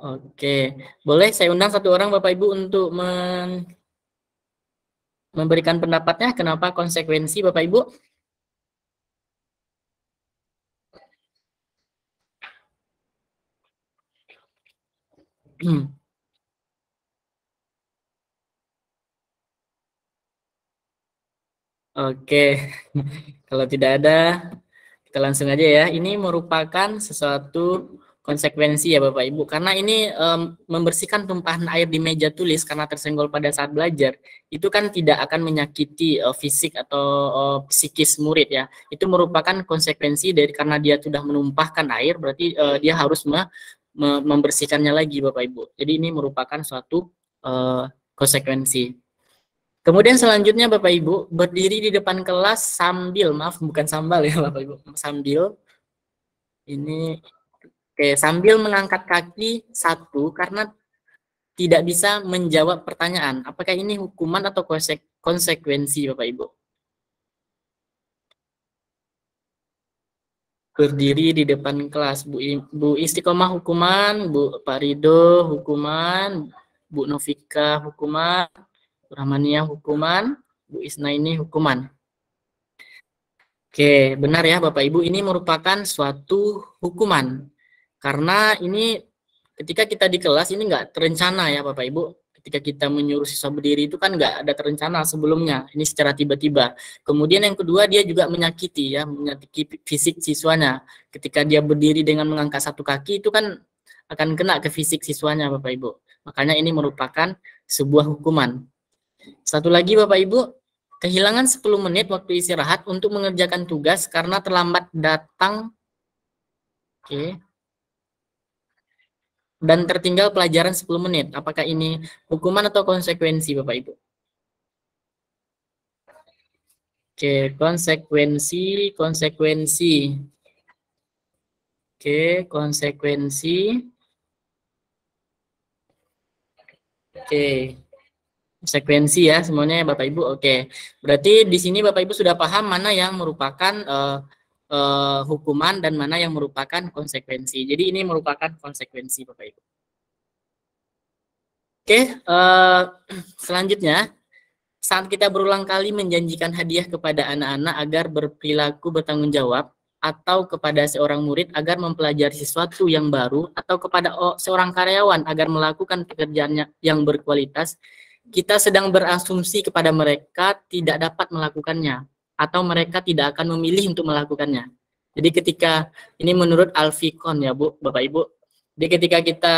Oke, boleh saya undang satu orang Bapak Ibu untuk memberikan pendapatnya kenapa konsekuensi Bapak Ibu? Oke, kalau tidak ada, kita langsung aja ya. Ini merupakan sesuatu konsekuensi ya Bapak Ibu, karena ini membersihkan tumpahan air di meja tulis karena tersenggol pada saat belajar, itu kan tidak akan menyakiti fisik atau psikis murid ya. Itu merupakan konsekuensi dari karena dia sudah menumpahkan air, berarti dia harus membersihkannya lagi Bapak Ibu. Jadi ini merupakan suatu konsekuensi. Kemudian selanjutnya Bapak Ibu, berdiri di depan kelas sambil, maaf bukan sambal ya Bapak Ibu, sambil, ini, oke, sambil mengangkat kaki satu karena tidak bisa menjawab pertanyaan. Apakah ini hukuman atau konsekuensi, Bapak Ibu? Berdiri di depan kelas. Bu Istiqomah hukuman, Bu Pak Rido hukuman, Bu Novika hukuman, Bu Rahmania hukuman, Bu Isna ini hukuman. Oke, benar ya Bapak Ibu, ini merupakan suatu hukuman. Karena ini ketika kita di kelas ini nggak terencana ya Bapak Ibu. Ketika kita menyuruh siswa berdiri itu kan nggak ada terencana sebelumnya. Ini secara tiba-tiba. Kemudian yang kedua dia juga menyakiti fisik siswanya. Ketika dia berdiri dengan mengangkat satu kaki itu kan akan kena ke fisik siswanya Bapak Ibu. Makanya ini merupakan sebuah hukuman. Satu lagi Bapak Ibu, kehilangan 10 menit waktu istirahat untuk mengerjakan tugas karena terlambat datang. Oke. Dan tertinggal pelajaran 10 menit. Apakah ini hukuman atau konsekuensi Bapak Ibu? Oke, konsekuensi. Oke, konsekuensi. Oke. Konsekuensi ya semuanya ya Bapak Ibu. Oke. Berarti di sini Bapak Ibu sudah paham mana yang merupakan hukuman dan mana yang merupakan konsekuensi. Jadi ini merupakan konsekuensi Bapak Ibu. Oke, selanjutnya saat kita berulang kali menjanjikan hadiah kepada anak-anak agar berperilaku bertanggung jawab atau kepada seorang murid agar mempelajari sesuatu yang baru atau kepada seorang karyawan agar melakukan pekerjaannya yang berkualitas, kita sedang berasumsi kepada mereka tidak dapat melakukannya atau mereka tidak akan memilih untuk melakukannya. Jadi ketika ini menurut Alfikon ya Bu, Bapak Ibu. Jadi ketika kita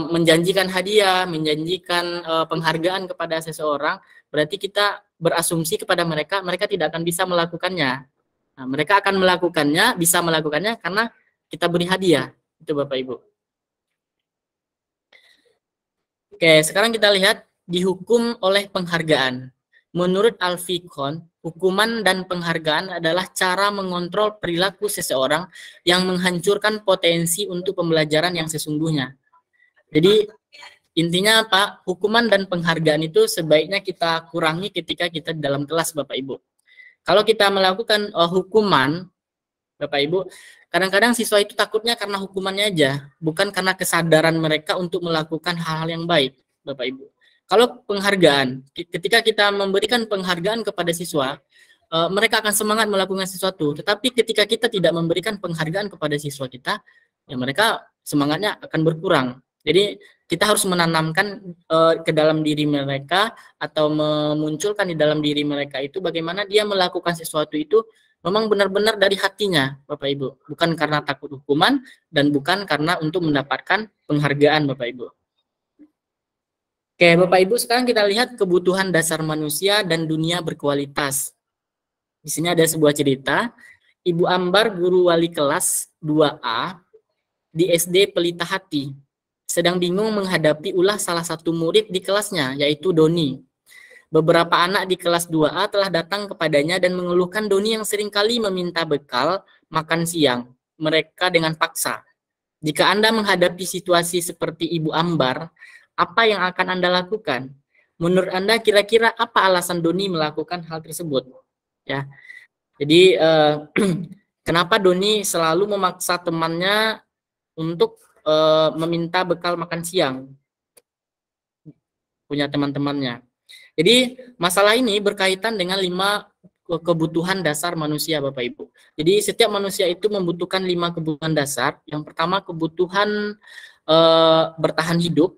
menjanjikan hadiah, menjanjikan penghargaan kepada seseorang, berarti kita berasumsi kepada mereka, mereka tidak akan bisa melakukannya. Nah, mereka akan melakukannya, bisa melakukannya karena kita beri hadiah. Itu Bapak Ibu. Oke, sekarang kita lihat dihukum oleh penghargaan. Menurut Alfikon, hukuman dan penghargaan adalah cara mengontrol perilaku seseorang yang menghancurkan potensi untuk pembelajaran yang sesungguhnya. Jadi intinya apa? Hukuman dan penghargaan itu sebaiknya kita kurangi ketika kita dalam kelas Bapak Ibu. Kalau kita melakukan hukuman, Bapak Ibu, kadang-kadang siswa itu takutnya karena hukumannya aja, bukan karena kesadaran mereka untuk melakukan hal-hal yang baik, Bapak Ibu. Kalau penghargaan, ketika kita memberikan penghargaan kepada siswa, mereka akan semangat melakukan sesuatu. Tetapi ketika kita tidak memberikan penghargaan kepada siswa kita, ya mereka semangatnya akan berkurang. Jadi kita harus menanamkan ke dalam diri mereka atau memunculkan di dalam diri mereka itu bagaimana dia melakukan sesuatu itu memang benar-benar dari hatinya, Bapak Ibu. Bukan karena takut hukuman dan bukan karena untuk mendapatkan penghargaan, Bapak Ibu. Oke, Bapak Ibu, sekarang kita lihat kebutuhan dasar manusia dan dunia berkualitas. Di sini ada sebuah cerita. Ibu Ambar, guru wali kelas 2A di SD Pelita Hati, sedang bingung menghadapi ulah salah satu murid di kelasnya, yaitu Doni. Beberapa anak di kelas 2A telah datang kepadanya dan mengeluhkan Doni yang seringkali meminta bekal makan siang mereka dengan paksa. Jika Anda menghadapi situasi seperti Ibu Ambar, apa yang akan Anda lakukan? Menurut Anda kira-kira apa alasan Doni melakukan hal tersebut? Ya, jadi kenapa Doni selalu memaksa temannya untuk meminta bekal makan siang punya teman-temannya? Jadi masalah ini berkaitan dengan 5 kebutuhan dasar manusia, Bapak Ibu. Jadi setiap manusia itu membutuhkan 5 kebutuhan dasar. Yang pertama kebutuhan bertahan hidup.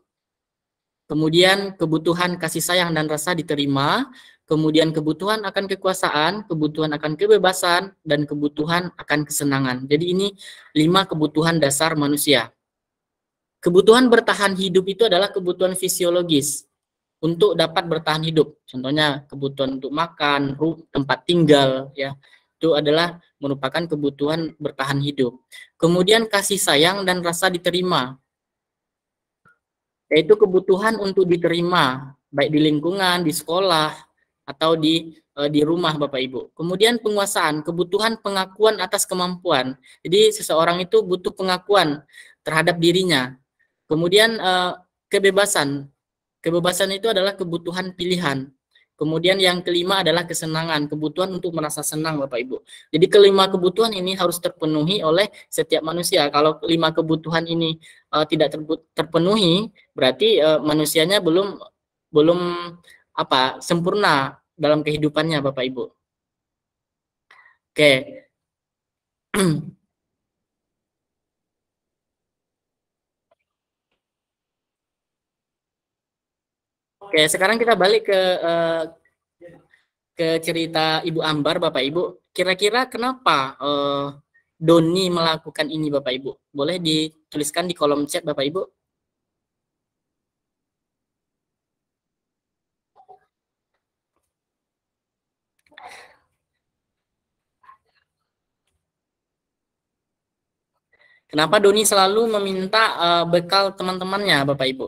Kemudian kebutuhan kasih sayang dan rasa diterima, kemudian kebutuhan akan kekuasaan, kebutuhan akan kebebasan, dan kebutuhan akan kesenangan. Jadi ini 5 kebutuhan dasar manusia. Kebutuhan bertahan hidup itu adalah kebutuhan fisiologis untuk dapat bertahan hidup. Contohnya kebutuhan untuk makan, tempat tinggal, ya itu adalah merupakan kebutuhan bertahan hidup. Kemudian kasih sayang dan rasa diterima, yaitu kebutuhan untuk diterima baik di lingkungan, di sekolah atau di rumah Bapak Ibu. Kemudian penguasaan, kebutuhan pengakuan atas kemampuan. Jadi seseorang itu butuh pengakuan terhadap dirinya. Kemudian kebebasan. Kebebasan itu adalah kebutuhan pilihan. Kemudian yang kelima adalah kesenangan, kebutuhan untuk merasa senang, Bapak Ibu. Jadi kelima kebutuhan ini harus terpenuhi oleh setiap manusia. Kalau kelima kebutuhan ini tidak terpenuhi, berarti manusianya belum sempurna dalam kehidupannya, Bapak Ibu. Oke. Oke, sekarang kita balik ke cerita Ibu Ambar, Bapak Ibu. Kira-kira kenapa Doni melakukan ini, Bapak Ibu? Boleh dituliskan di kolom chat, Bapak Ibu. Kenapa Doni selalu meminta bekal teman-temannya, Bapak Ibu?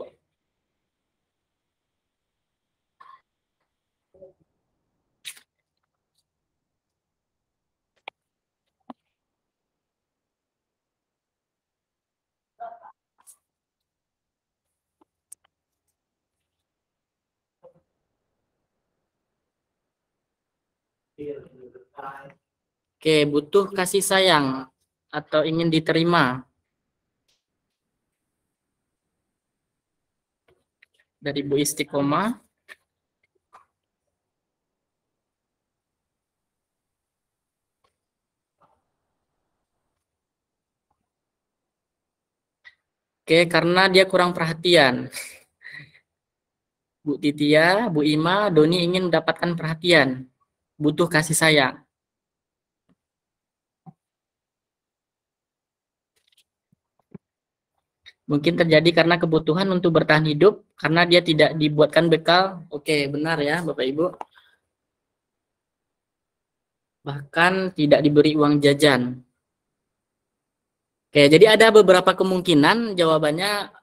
Oke, butuh kasih sayang atau ingin diterima. Dari Bu Istiqomah. Oke, karena dia kurang perhatian. Bu Titia, Bu Ima, Doni ingin mendapatkan perhatian. Butuh kasih sayang. Mungkin terjadi karena kebutuhan untuk bertahan hidup, karena dia tidak dibuatkan bekal. Oke, benar ya, Bapak Ibu. Bahkan tidak diberi uang jajan. Oke, jadi ada beberapa kemungkinan jawabannya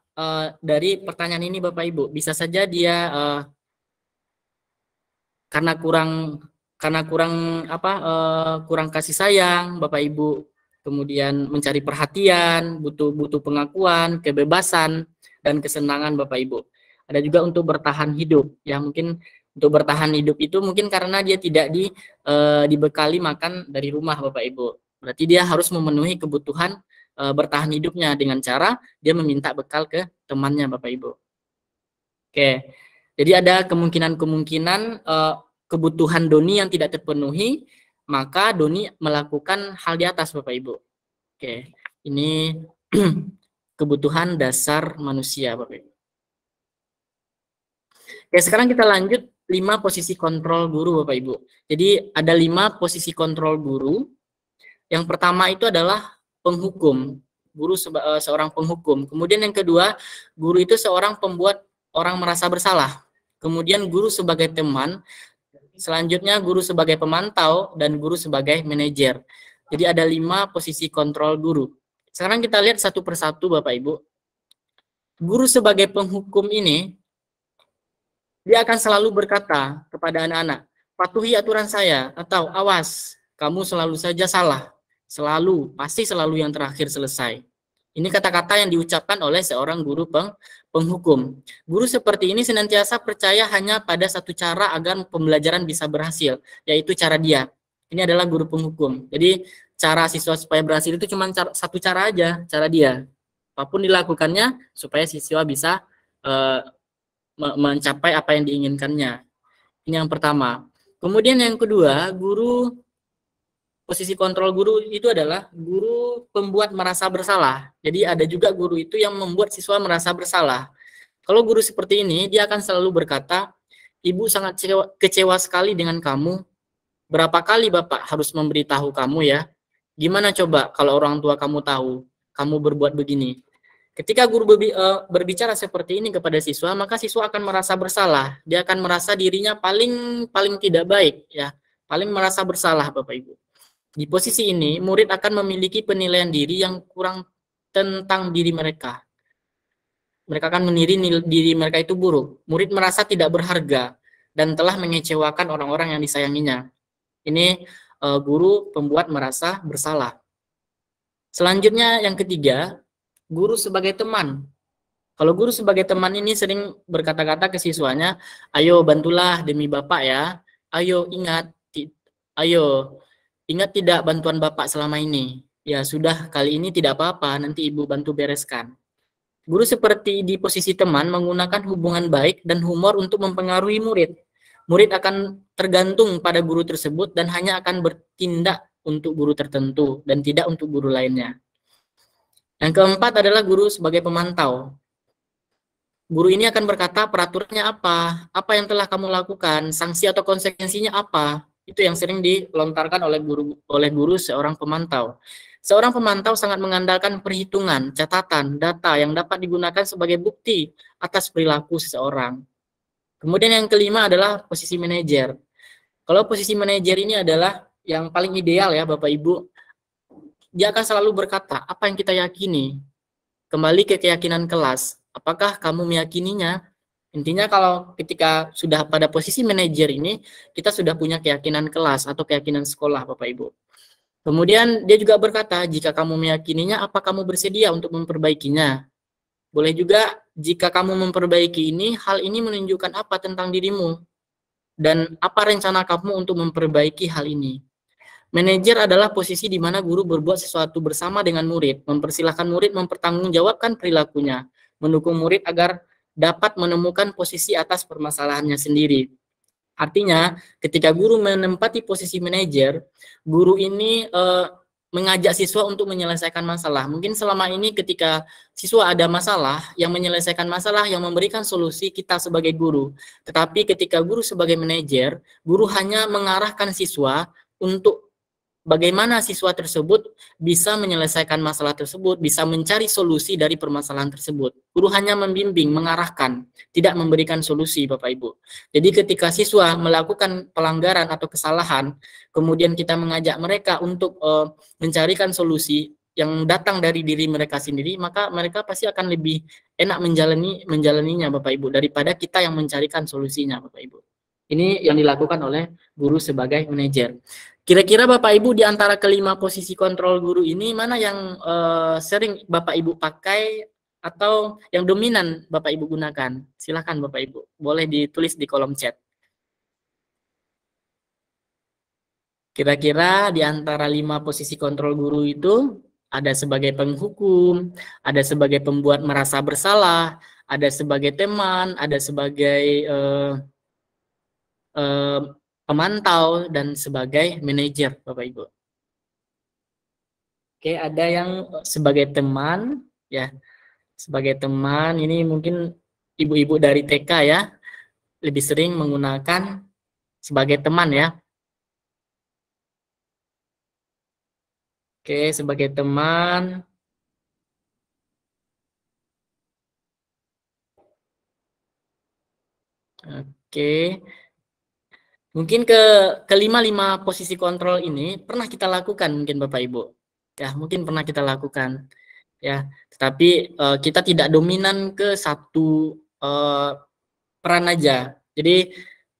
dari pertanyaan ini, Bapak Ibu. Bisa saja dia karena kurang kasih sayang, Bapak Ibu. Kemudian mencari perhatian, butuh pengakuan, kebebasan, dan kesenangan, Bapak Ibu. Ada juga untuk bertahan hidup, ya mungkin untuk bertahan hidup itu mungkin karena dia tidak dibekali makan dari rumah, Bapak Ibu. Berarti dia harus memenuhi kebutuhan bertahan hidupnya dengan cara dia meminta bekal ke temannya, Bapak Ibu. Oke, jadi ada kemungkinan kebutuhan Doni yang tidak terpenuhi, maka Doni melakukan hal di atas, Bapak Ibu. Oke, ini kebutuhan dasar manusia, Bapak Ibu. Oke, sekarang kita lanjut 5 posisi kontrol guru, Bapak Ibu. Jadi ada 5 posisi kontrol guru. Yang pertama itu adalah penghukum. Guru seorang penghukum. Kemudian yang kedua, guru itu seorang pembuat orang merasa bersalah. Kemudian guru sebagai teman. Selanjutnya guru sebagai pemantau dan guru sebagai manajer. Jadi ada 5 posisi kontrol guru. Sekarang kita lihat satu persatu, Bapak Ibu. Guru sebagai penghukum ini, dia akan selalu berkata kepada anak-anak, patuhi aturan saya, atau awas, kamu selalu saja salah. Pasti selalu yang terakhir selesai. Ini kata-kata yang diucapkan oleh seorang guru penghukum. Guru seperti ini senantiasa percaya hanya pada satu cara agar pembelajaran bisa berhasil, yaitu cara dia. Ini adalah guru penghukum. Jadi cara siswa supaya berhasil itu cuma satu cara aja, cara dia. Apapun dilakukannya supaya siswa bisa mencapai apa yang diinginkannya. Ini yang pertama. Kemudian yang kedua, posisi kontrol guru itu adalah guru pembuat merasa bersalah. Jadi ada juga guru itu yang membuat siswa merasa bersalah. Kalau guru seperti ini, dia akan selalu berkata, Ibu sangat kecewa sekali dengan kamu. Berapa kali Bapak harus memberitahu kamu ya? Gimana coba kalau orang tua kamu tahu, kamu berbuat begini? Ketika guru berbicara seperti ini kepada siswa, maka siswa akan merasa bersalah. Dia akan merasa dirinya paling tidak baik, ya, paling merasa bersalah, Bapak Ibu. Di posisi ini, murid akan memiliki penilaian diri yang kurang tentang diri mereka. Mereka akan menilai diri mereka itu buruk. Murid merasa tidak berharga dan telah mengecewakan orang-orang yang disayanginya. Ini guru pembuat merasa bersalah. Selanjutnya yang ketiga, guru sebagai teman. Kalau guru sebagai teman ini sering berkata-kata ke siswanya, ayo bantulah demi Bapak ya. Ayo ingat tidak bantuan Bapak selama ini. Ya sudah, kali ini tidak apa-apa, nanti Ibu bantu bereskan. Guru seperti di posisi teman menggunakan hubungan baik dan humor untuk mempengaruhi murid. Murid akan tergantung pada guru tersebut dan hanya akan bertindak untuk guru tertentu dan tidak untuk guru lainnya. Yang keempat adalah guru sebagai pemantau. Guru ini akan berkata peraturannya apa yang telah kamu lakukan, sanksi atau konsekuensinya apa. Itu yang sering dilontarkan oleh guru seorang pemantau. Seorang pemantau sangat mengandalkan perhitungan, catatan, data yang dapat digunakan sebagai bukti atas perilaku seseorang. Kemudian yang kelima adalah posisi manajer. Kalau posisi manajer ini adalah yang paling ideal ya Bapak Ibu. Dia akan selalu berkata, apa yang kita yakini? Kembali ke keyakinan kelas. Apakah kamu meyakininya? Intinya kalau ketika sudah pada posisi manajer ini, kita sudah punya keyakinan kelas atau keyakinan sekolah Bapak Ibu. Kemudian dia juga berkata, jika kamu meyakininya, apa kamu bersedia untuk memperbaikinya? Boleh juga, jika kamu memperbaiki ini, hal ini menunjukkan apa tentang dirimu? Dan apa rencana kamu untuk memperbaiki hal ini? Manajer adalah posisi di mana guru berbuat sesuatu bersama dengan murid, mempersilahkan murid mempertanggungjawabkan perilakunya, mendukung murid agar dapat menemukan posisi atas permasalahannya sendiri. Artinya, ketika guru menempati posisi manajer, guru ini mengajak siswa untuk menyelesaikan masalah. Mungkin selama ini ketika siswa ada masalah, yang menyelesaikan masalah, yang memberikan solusi kita sebagai guru. Tetapi ketika guru sebagai manajer, guru hanya mengarahkan siswa untuk bagaimana siswa tersebut bisa menyelesaikan masalah tersebut, bisa mencari solusi dari permasalahan tersebut. Guru hanya membimbing, mengarahkan, tidak memberikan solusi, Bapak Ibu. Jadi ketika siswa melakukan pelanggaran atau kesalahan, kemudian kita mengajak mereka untuk mencarikan solusi yang datang dari diri mereka sendiri, maka mereka pasti akan lebih enak menjalaninya, Bapak Ibu, daripada kita yang mencarikan solusinya, Bapak Ibu. Ini yang dilakukan oleh guru sebagai manajer. Kira-kira Bapak Ibu di antara kelima posisi kontrol guru ini mana yang sering Bapak Ibu pakai atau yang dominan Bapak Ibu gunakan? Silakan Bapak Ibu, boleh ditulis di kolom chat. Kira-kira di antara 5 posisi kontrol guru itu ada sebagai penghukum, ada sebagai pembuat merasa bersalah, ada sebagai teman, ada sebagai pemantau, dan sebagai manajer, Bapak Ibu. Oke, ada yang sebagai teman, ya. Sebagai teman, ini mungkin ibu-ibu dari TK ya, lebih sering menggunakan sebagai teman ya. Oke, sebagai teman. Oke. Mungkin kelima posisi kontrol ini pernah kita lakukan mungkin Bapak Ibu. Ya, mungkin pernah kita lakukan. Ya, tetapi kita tidak dominan ke satu peran aja. Jadi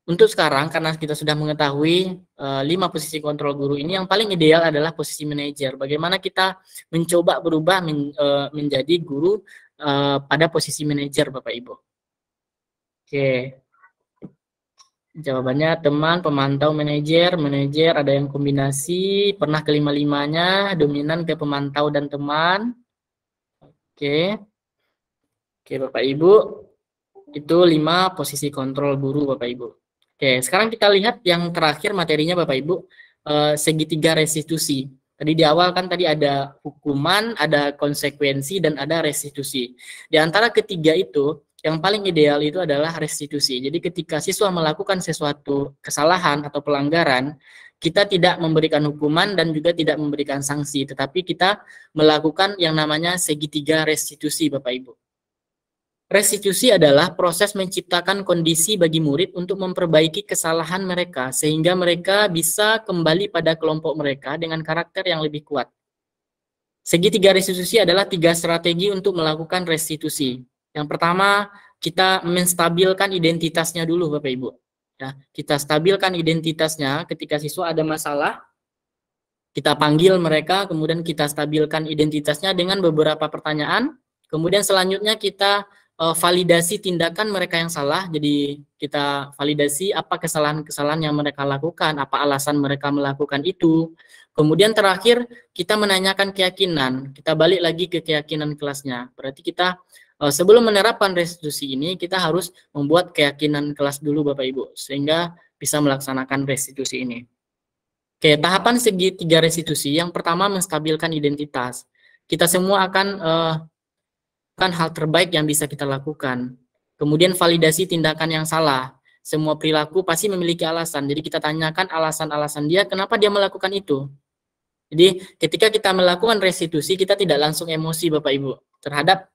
untuk sekarang karena kita sudah mengetahui 5 posisi kontrol guru ini, yang paling ideal adalah posisi manajer. Bagaimana kita mencoba berubah menjadi guru pada posisi manajer Bapak Ibu. Oke. Jawabannya teman, pemantau, manajer. Manajer ada yang kombinasi, pernah kelima-limanya, dominan ke pemantau dan teman. Oke. Oke Bapak Ibu, itu 5 posisi kontrol guru Bapak Ibu. Oke, sekarang kita lihat yang terakhir materinya Bapak Ibu, segitiga restitusi. Tadi di awal kan tadi ada hukuman, ada konsekuensi, dan ada restitusi. Di antara ketiga itu, yang paling ideal itu adalah restitusi. Jadi ketika siswa melakukan sesuatu kesalahan atau pelanggaran, kita tidak memberikan hukuman dan juga tidak memberikan sanksi, tetapi kita melakukan yang namanya segitiga restitusi Bapak Ibu. Restitusi adalah proses menciptakan kondisi bagi murid untuk memperbaiki kesalahan mereka, sehingga mereka bisa kembali pada kelompok mereka dengan karakter yang lebih kuat. Segitiga restitusi adalah 3 strategi untuk melakukan restitusi. Yang pertama, kita menstabilkan identitasnya dulu Bapak Ibu. Ya, kita stabilkan identitasnya ketika siswa ada masalah, kita panggil mereka, kemudian kita stabilkan identitasnya dengan beberapa pertanyaan, kemudian selanjutnya kita validasi tindakan mereka yang salah. Jadi kita validasi apa kesalahan-kesalahan yang mereka lakukan, apa alasan mereka melakukan itu. Kemudian terakhir kita menanyakan keyakinan. Kita balik lagi ke keyakinan kelasnya. Berarti kita sebelum menerapkan restitusi ini, kita harus membuat keyakinan kelas dulu Bapak Ibu, sehingga bisa melaksanakan restitusi ini. Oke, tahapan segitiga restitusi. Yang pertama, menstabilkan identitas. Kita semua akan kan hal terbaik yang bisa kita lakukan. Kemudian validasi tindakan yang salah. Semua perilaku pasti memiliki alasan. Jadi kita tanyakan alasan-alasan dia kenapa dia melakukan itu. Jadi ketika kita melakukan restitusi, kita tidak langsung emosi Bapak Ibu terhadap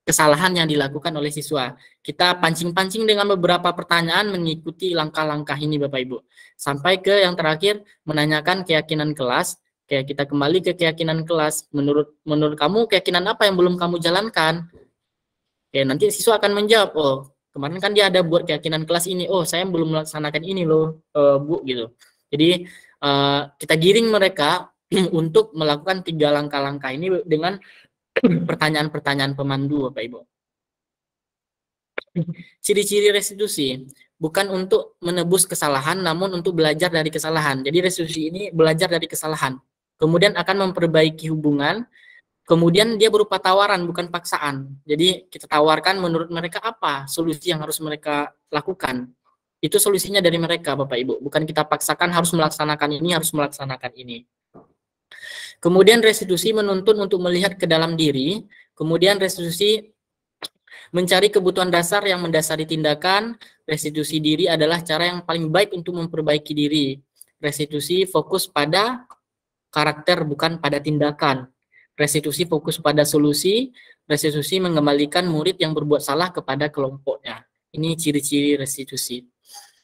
kesalahan yang dilakukan oleh siswa. Kita pancing-pancing dengan beberapa pertanyaan mengikuti langkah-langkah ini Bapak Ibu. Sampai ke yang terakhir, menanyakan keyakinan kelas. Kayak kita kembali ke keyakinan kelas. Menurut kamu keyakinan apa yang belum kamu jalankan? Oke, nanti siswa akan menjawab, oh kemarin kan dia ada buat keyakinan kelas ini, oh saya belum melaksanakan ini loh Bu gitu. Jadi kita giring mereka untuk melakukan 3 langkah-langkah ini dengan pertanyaan-pertanyaan pemandu Bapak Ibu. Ciri-ciri restitusi bukan untuk menebus kesalahan, namun untuk belajar dari kesalahan. Jadi restitusi ini belajar dari kesalahan. Kemudian akan memperbaiki hubungan. Kemudian dia berupa tawaran, bukan paksaan. Jadi kita tawarkan menurut mereka apa solusi yang harus mereka lakukan. Itu solusinya dari mereka Bapak Ibu. Bukan kita paksakan harus melaksanakan ini, harus melaksanakan ini. Kemudian restitusi menuntun untuk melihat ke dalam diri. Kemudian restitusi mencari kebutuhan dasar yang mendasari tindakan. Restitusi diri adalah cara yang paling baik untuk memperbaiki diri. Restitusi fokus pada karakter, bukan pada tindakan. Restitusi fokus pada solusi. Restitusi mengembalikan murid yang berbuat salah kepada kelompoknya. Ini ciri-ciri restitusi.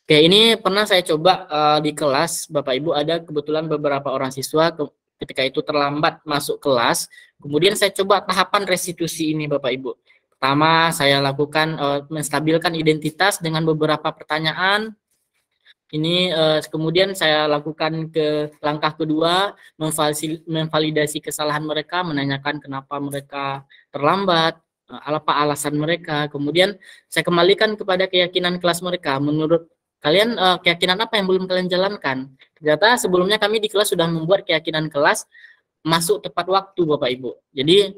Oke, ini pernah saya coba di kelas, Bapak Ibu, ada kebetulan beberapa orang siswa ketika itu terlambat masuk kelas. Kemudian saya coba tahapan restitusi ini Bapak Ibu. Pertama, saya lakukan menstabilkan identitas dengan beberapa pertanyaan. Ini kemudian saya lakukan ke langkah kedua, memvalidasi kesalahan mereka, menanyakan kenapa mereka terlambat, apa alasan mereka. Kemudian saya kembalikan kepada keyakinan kelas mereka. Menurut kalian keyakinan apa yang belum kalian jalankan? Ternyata sebelumnya kami di kelas sudah membuat keyakinan kelas masuk tepat waktu Bapak Ibu. Jadi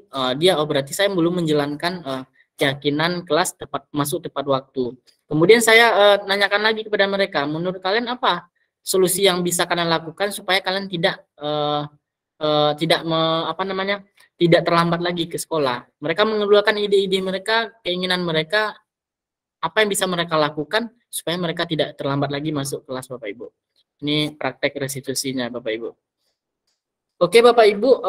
berarti saya belum menjalankan keyakinan kelas masuk tepat waktu. Kemudian saya nanyakan lagi kepada mereka, menurut kalian apa solusi yang bisa kalian lakukan supaya kalian tidak tidak terlambat lagi ke sekolah. Mereka mengeluarkan ide-ide mereka, keinginan mereka, apa yang bisa mereka lakukan supaya mereka tidak terlambat lagi masuk kelas Bapak Ibu. Ini praktek restitusinya Bapak Ibu. Oke Bapak Ibu,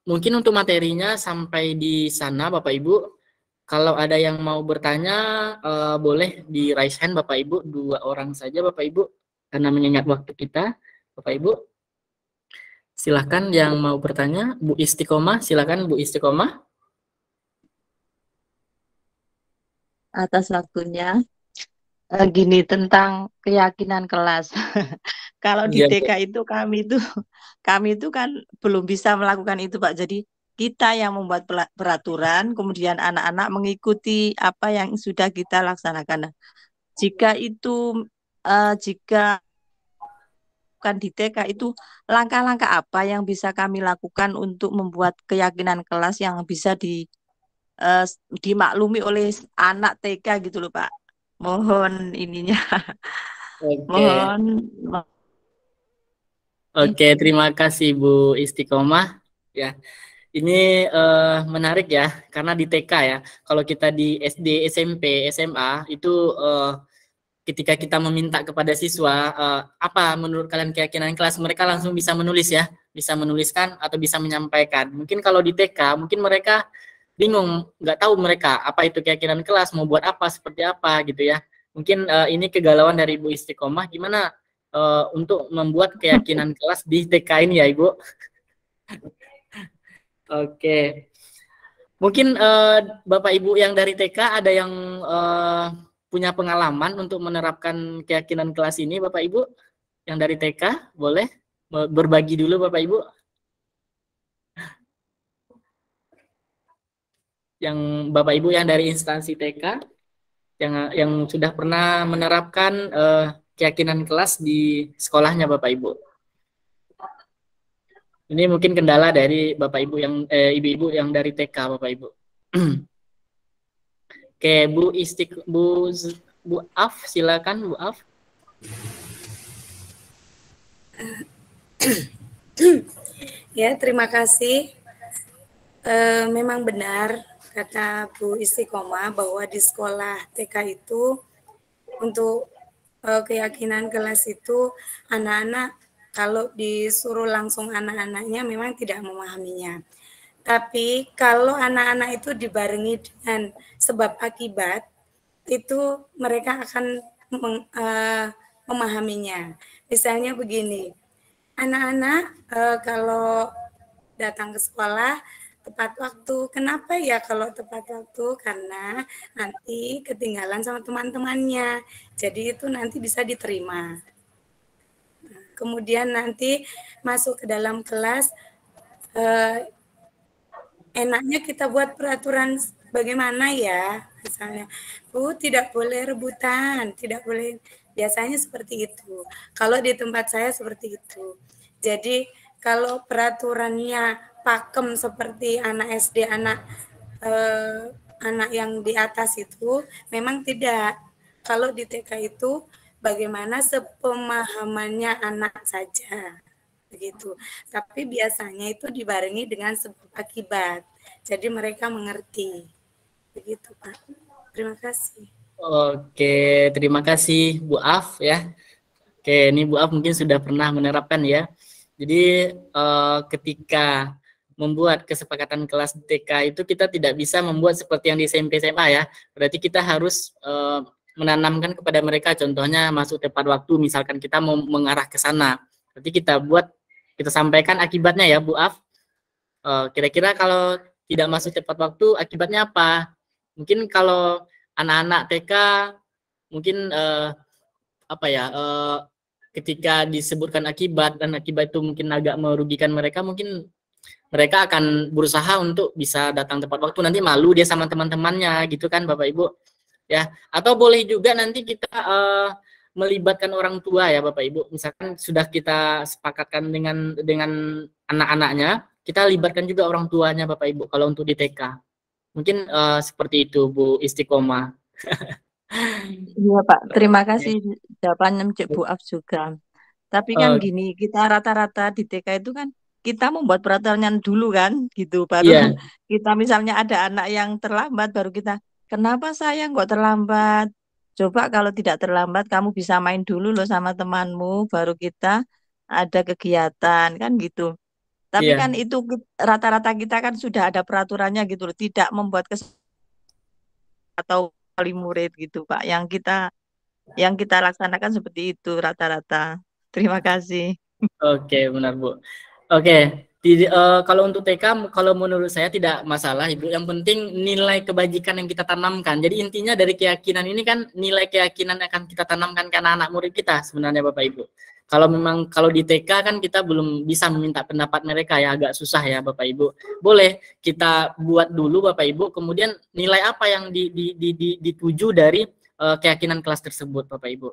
mungkin untuk materinya sampai di sana Bapak Ibu. Kalau ada yang mau bertanya, boleh di raise hand Bapak Ibu, 2 orang saja Bapak Ibu, karena mengingat waktu kita, Bapak Ibu. Silahkan yang mau bertanya, Bu Istiqomah, silahkan Bu Istiqomah. Atas waktunya, gini tentang keyakinan kelas. Kalau di TK itu kami itu kan belum bisa melakukan itu Pak. Jadi kita yang membuat peraturan, kemudian anak-anak mengikuti apa yang sudah kita laksanakan. Jika bukan di TK itu, langkah-langkah apa yang bisa kami lakukan untuk membuat keyakinan kelas yang bisa dimaklumi oleh anak TK gitu loh Pak. Mohon ininya. Oke, terima kasih Bu Istiqomah. Ya. Ini menarik ya, karena di TK ya, kalau kita di SD, SMP, SMA, itu ketika kita meminta kepada siswa, apa menurut kalian keyakinan kelas, mereka langsung bisa menulis ya, bisa menuliskan atau bisa menyampaikan. Mungkin kalau di TK, mungkin mereka bingung, nggak tahu mereka apa itu keyakinan kelas, mau buat apa, seperti apa gitu ya. Mungkin ini kegalauan dari Bu Istiqomah, gimana untuk membuat keyakinan kelas di TK ini ya Ibu? Oke, mungkin Bapak Ibu yang dari TK ada yang punya pengalaman untuk menerapkan keyakinan kelas ini, Bapak Ibu yang dari TK, boleh berbagi dulu Bapak Ibu. yang Bapak Ibu yang dari instansi TK yang sudah pernah menerapkan keyakinan kelas di sekolahnya Bapak Ibu. Ini mungkin kendala dari Bapak Ibu yang ibu-ibu yang dari TK Bapak Ibu. Oke, Bu Af, silakan Bu Af. Ya, terima kasih. Memang benar kata Bu Istiqomah bahwa di sekolah TK itu untuk keyakinan kelas itu anak-anak kalau disuruh langsung anak-anaknya memang tidak memahaminya. Tapi kalau anak-anak itu dibarengi dengan sebab akibat, itu mereka akan memahaminya. Misalnya begini, anak-anak kalau datang ke sekolah tepat waktu. Kenapa ya kalau tepat waktu? Karena nanti ketinggalan sama teman-temannya. Jadi itu nanti bisa diterima. Kemudian nanti masuk ke dalam kelas, enaknya kita buat peraturan bagaimana ya. Misalnya, Bu, tidak boleh rebutan, tidak boleh. Biasanya seperti itu. Kalau di tempat saya seperti itu. Jadi kalau peraturannya pakem seperti anak SD, anak yang di atas itu, memang tidak. Kalau di TK itu bagaimana sepemahamannya anak saja, begitu. Tapi biasanya itu dibarengi dengan sebab akibat. Jadi mereka mengerti, begitu Pak. Terima kasih. Oke, terima kasih Bu Af ya. Oke, ini Bu Af mungkin sudah pernah menerapkan ya. Jadi ketika membuat kesepakatan kelas TK itu kita tidak bisa membuat seperti yang di SMP SMA ya. Berarti kita harus menanamkan kepada mereka, contohnya masuk tepat waktu, misalkan kita mau mengarah ke sana. Berarti kita sampaikan akibatnya ya Bu Af. Kira-kira kalau tidak masuk tepat waktu akibatnya apa? Mungkin kalau anak-anak TK mungkin ketika disebutkan akibat dan akibat itu mungkin agak merugikan mereka, mungkin mereka akan berusaha untuk bisa datang tepat waktu, nanti malu dia sama teman-temannya gitu kan Bapak Ibu ya. Atau boleh juga nanti kita melibatkan orang tua ya Bapak Ibu, misalkan sudah kita sepakatkan dengan anak-anaknya, kita libatkan juga orang tuanya Bapak Ibu kalau untuk di TK. Mungkin seperti itu Bu Istiqomah. Iya Pak, terima kasih jawabannya Cik Bu Af juga. Tapi kan gini, kita rata-rata di TK itu kan kita membuat peraturan dulu kan, gitu. Baru kita misalnya ada anak yang terlambat, baru kita, kenapa saya kok terlambat? Coba kalau tidak terlambat, kamu bisa main dulu loh sama temanmu, baru kita ada kegiatan, kan gitu. Tapi kan itu rata-rata kita kan sudah ada peraturannya gitu loh, tidak membuat atau wali murid gitu Pak, yang kita laksanakan seperti itu rata-rata. Terima kasih. Oke, benar Bu. Oke, kalau untuk TK, kalau menurut saya tidak masalah Ibu, yang penting nilai kebajikan yang kita tanamkan. Jadi intinya dari keyakinan ini kan nilai keyakinan akan kita tanamkan ke anak-anak murid kita sebenarnya Bapak Ibu. Kalau di TK kan kita belum bisa meminta pendapat mereka ya, agak susah ya Bapak Ibu. Boleh kita buat dulu Bapak Ibu, kemudian nilai apa yang dituju dari keyakinan kelas tersebut Bapak Ibu.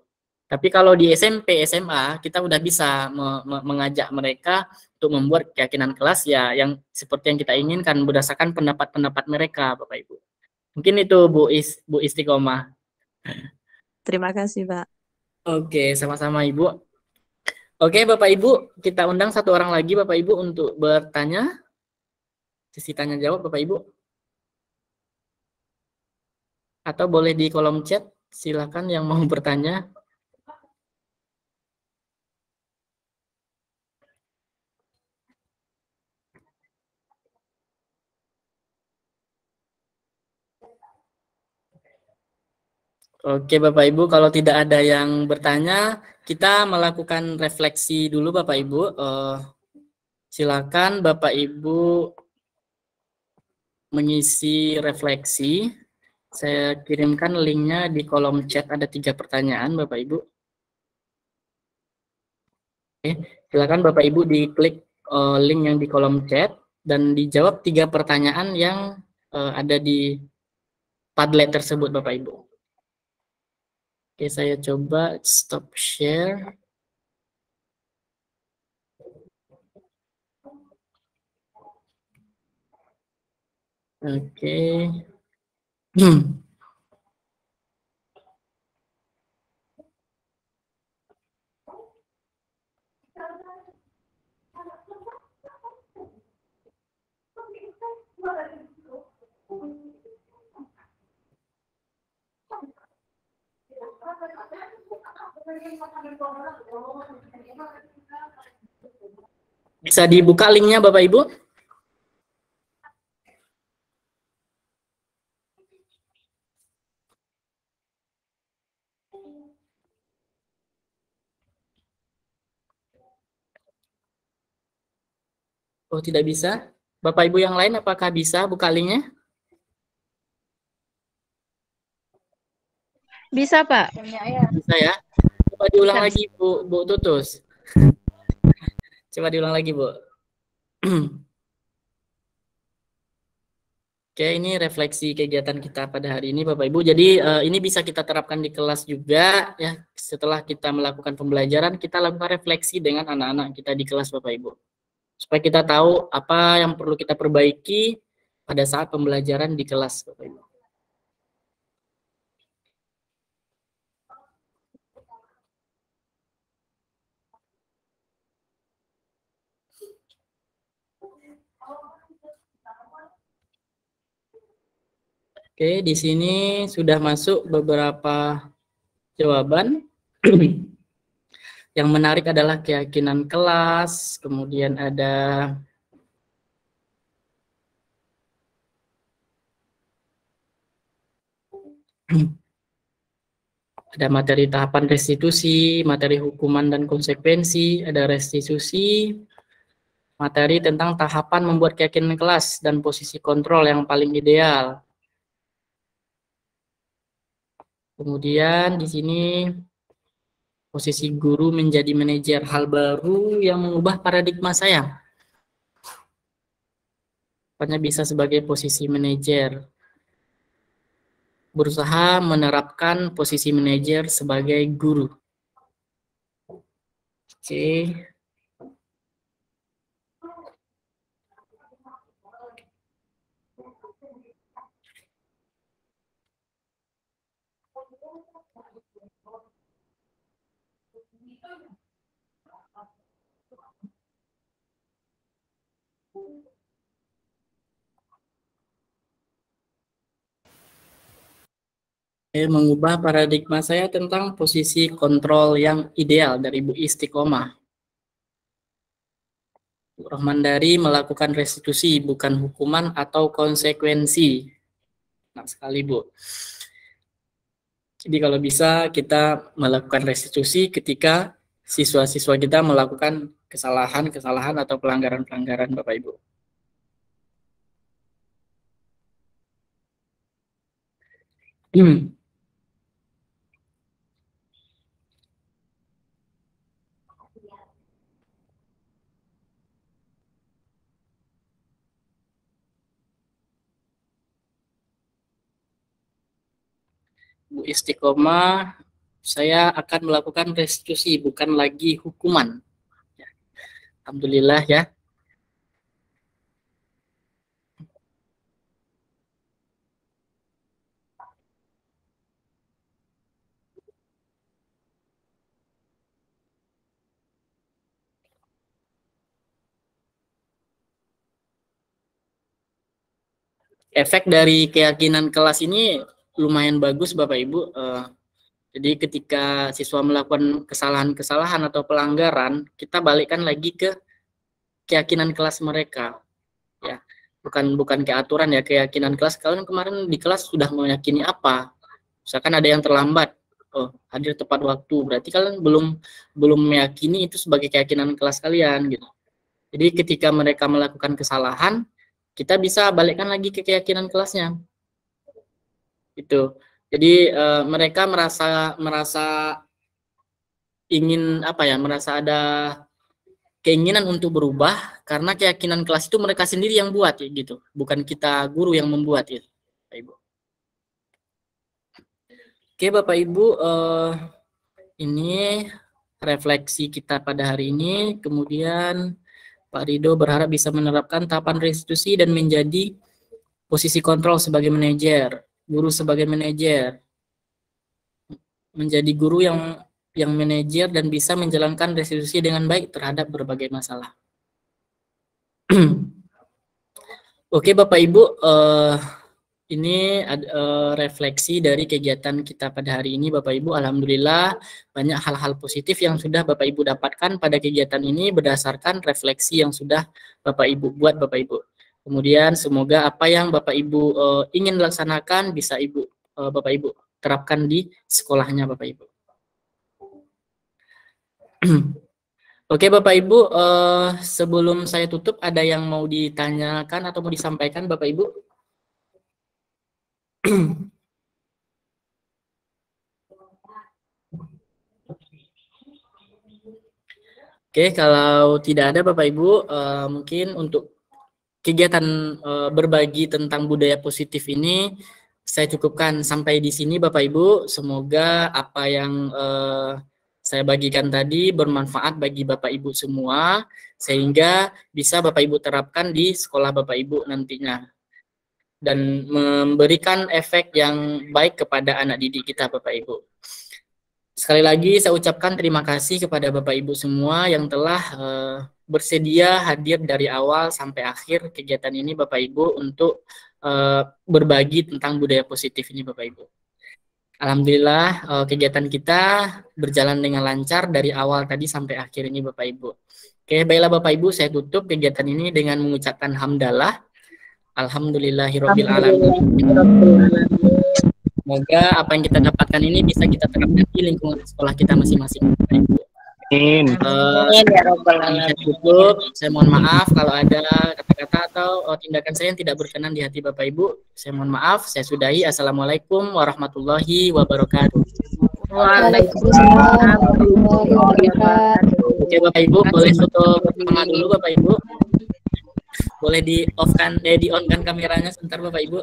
Tapi kalau di SMP, SMA kita udah bisa mengajak mereka untuk membuat keyakinan kelas ya yang seperti yang kita inginkan berdasarkan pendapat-pendapat mereka Bapak Ibu. Mungkin itu Bu Istiqomah. Terima kasih Pak. Oke, sama-sama Ibu. Oke, Bapak Ibu, kita undang satu orang lagi Bapak Ibu untuk bertanya. Sesi tanya jawab Bapak Ibu. Atau boleh di kolom chat, silakan yang mau bertanya. Oke Bapak Ibu, kalau tidak ada yang bertanya, kita melakukan refleksi dulu Bapak Ibu. Silakan Bapak Ibu mengisi refleksi. Saya kirimkan linknya di kolom chat, ada 3 pertanyaan Bapak Ibu. Oke, silakan Bapak Ibu diklik link yang di kolom chat dan dijawab 3 pertanyaan yang ada di Padlet tersebut Bapak Ibu. Oke, saya coba stop share. Oke. Bisa dibuka linknya Bapak Ibu? Oh, tidak bisa. Bapak Ibu yang lain apakah bisa buka linknya? Bisa, Pak. Bisa ya. Coba diulang Bisa. lagi Bu Tutus. Coba diulang lagi Bu. Oke, ini refleksi kegiatan kita pada hari ini Bapak Ibu. Jadi ini bisa kita terapkan di kelas juga ya. Setelah kita melakukan pembelajaran, kita lakukan refleksi dengan anak-anak kita di kelas Bapak Ibu. Supaya kita tahu apa yang perlu kita perbaiki pada saat pembelajaran di kelas Bapak Ibu. Oke, di sini sudah masuk beberapa jawaban. Yang menarik adalah keyakinan kelas, kemudian ada materi tahapan restitusi, materi hukuman dan konsekuensi, ada restitusi, materi tentang tahapan membuat keyakinan kelas dan posisi kontrol yang paling ideal. Kemudian di sini posisi guru menjadi manajer, hal baru yang mengubah paradigma saya. Hanya bisa sebagai posisi manajer. Berusaha menerapkan posisi manajer sebagai guru. Oke. Mengubah paradigma saya tentang posisi kontrol yang ideal dari Bu Istiqomah. Bu Rohmandari melakukan restitusi, bukan hukuman atau konsekuensi. Nah, sekali Bu. Jadi kalau bisa kita melakukan restitusi ketika siswa-siswa kita melakukan kesalahan-kesalahan atau pelanggaran-pelanggaran Bapak Ibu. Bu Istiqomah, saya akan melakukan restitusi, bukan lagi hukuman. Alhamdulillah ya. Efek dari keyakinan kelas ini lumayan bagus Bapak Ibu. Jadi ketika siswa melakukan kesalahan-kesalahan atau pelanggaran, kita balikkan lagi ke keyakinan kelas mereka. Ya, bukan ke aturan ya, keyakinan kelas. Kalian kemarin di kelas sudah meyakini apa? Misalkan ada yang terlambat, hadir tepat waktu, berarti kalian belum meyakini itu sebagai keyakinan kelas kalian gitu. Jadi ketika mereka melakukan kesalahan, kita bisa balikkan lagi ke keyakinan kelasnya. Itu. Jadi mereka merasa ingin merasa ada keinginan untuk berubah karena keyakinan kelas itu mereka sendiri yang buat ya, gitu, bukan kita guru yang membuat ya, Bapak Ibu. Oke Bapak Ibu, ini refleksi kita pada hari ini. Kemudian Pak Rido berharap bisa menerapkan tahapan restitusi dan menjadi posisi kontrol sebagai manajer, guru sebagai manajer, menjadi guru yang manajer dan bisa menjalankan restitusi dengan baik terhadap berbagai masalah. Oke Bapak Ibu, ini refleksi dari kegiatan kita pada hari ini Bapak Ibu. Alhamdulillah banyak hal-hal positif yang sudah Bapak Ibu dapatkan pada kegiatan ini berdasarkan refleksi yang sudah Bapak Ibu buat Bapak Ibu. Kemudian semoga apa yang Bapak Ibu ingin laksanakan bisa Bapak Ibu terapkan di sekolahnya Bapak Ibu. Oke Bapak Ibu, sebelum saya tutup ada yang mau ditanyakan atau mau disampaikan Bapak Ibu? Oke, kalau tidak ada Bapak Ibu, mungkin untuk kegiatan berbagi tentang budaya positif ini saya cukupkan sampai di sini Bapak Ibu. Semoga apa yang saya bagikan tadi bermanfaat bagi Bapak Ibu semua sehingga bisa Bapak Ibu terapkan di sekolah Bapak Ibu nantinya dan memberikan efek yang baik kepada anak didik kita Bapak Ibu. Sekali lagi saya ucapkan terima kasih kepada Bapak Ibu semua yang telah bersedia hadir dari awal sampai akhir kegiatan ini Bapak Ibu untuk berbagi tentang budaya positif ini Bapak Ibu. Alhamdulillah kegiatan kita berjalan dengan lancar dari awal tadi sampai akhir ini Bapak Ibu. Oke, baiklah Bapak Ibu, saya tutup kegiatan ini dengan mengucapkan hamdalah. Alhamdulillahirabbil alamin. Semoga apa yang kita dapatkan ini bisa kita terapkan di lingkungan sekolah kita masing-masing. Amin. Saya tutup. Saya mohon maaf kalau ada kata-kata atau tindakan saya yang tidak berkenan di hati Bapak Ibu. Saya mohon maaf. Saya sudahi. Assalamualaikum warahmatullahi wabarakatuh. Waalaikumsalam warahmatullahi wabarakatuh. Oke Bapak Ibu, boleh foto bersama dulu Bapak Ibu. Boleh di-on-kan kameranya sebentar Bapak Ibu.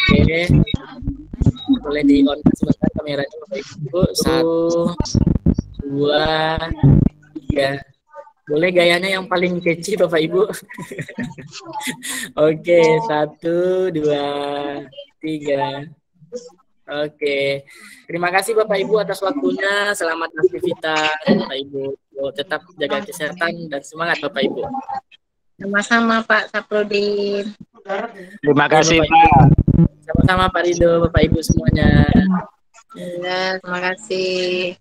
Oke. Boleh di-on sebentar kameranya Bapak Ibu. 1, 2, 3. Boleh gayanya yang paling kece Bapak Ibu. Oke, 1, 2, 3. Oke. Terima kasih Bapak Ibu atas waktunya. Selamat aktivitas Bapak Ibu. Tetap jaga kesehatan dan semangat Bapak Ibu. Sama-sama Pak Saprudin. Terima kasih Bapak Pak. Sama-sama Pak Rido, Bapak Ibu semuanya. Ya, terima kasih.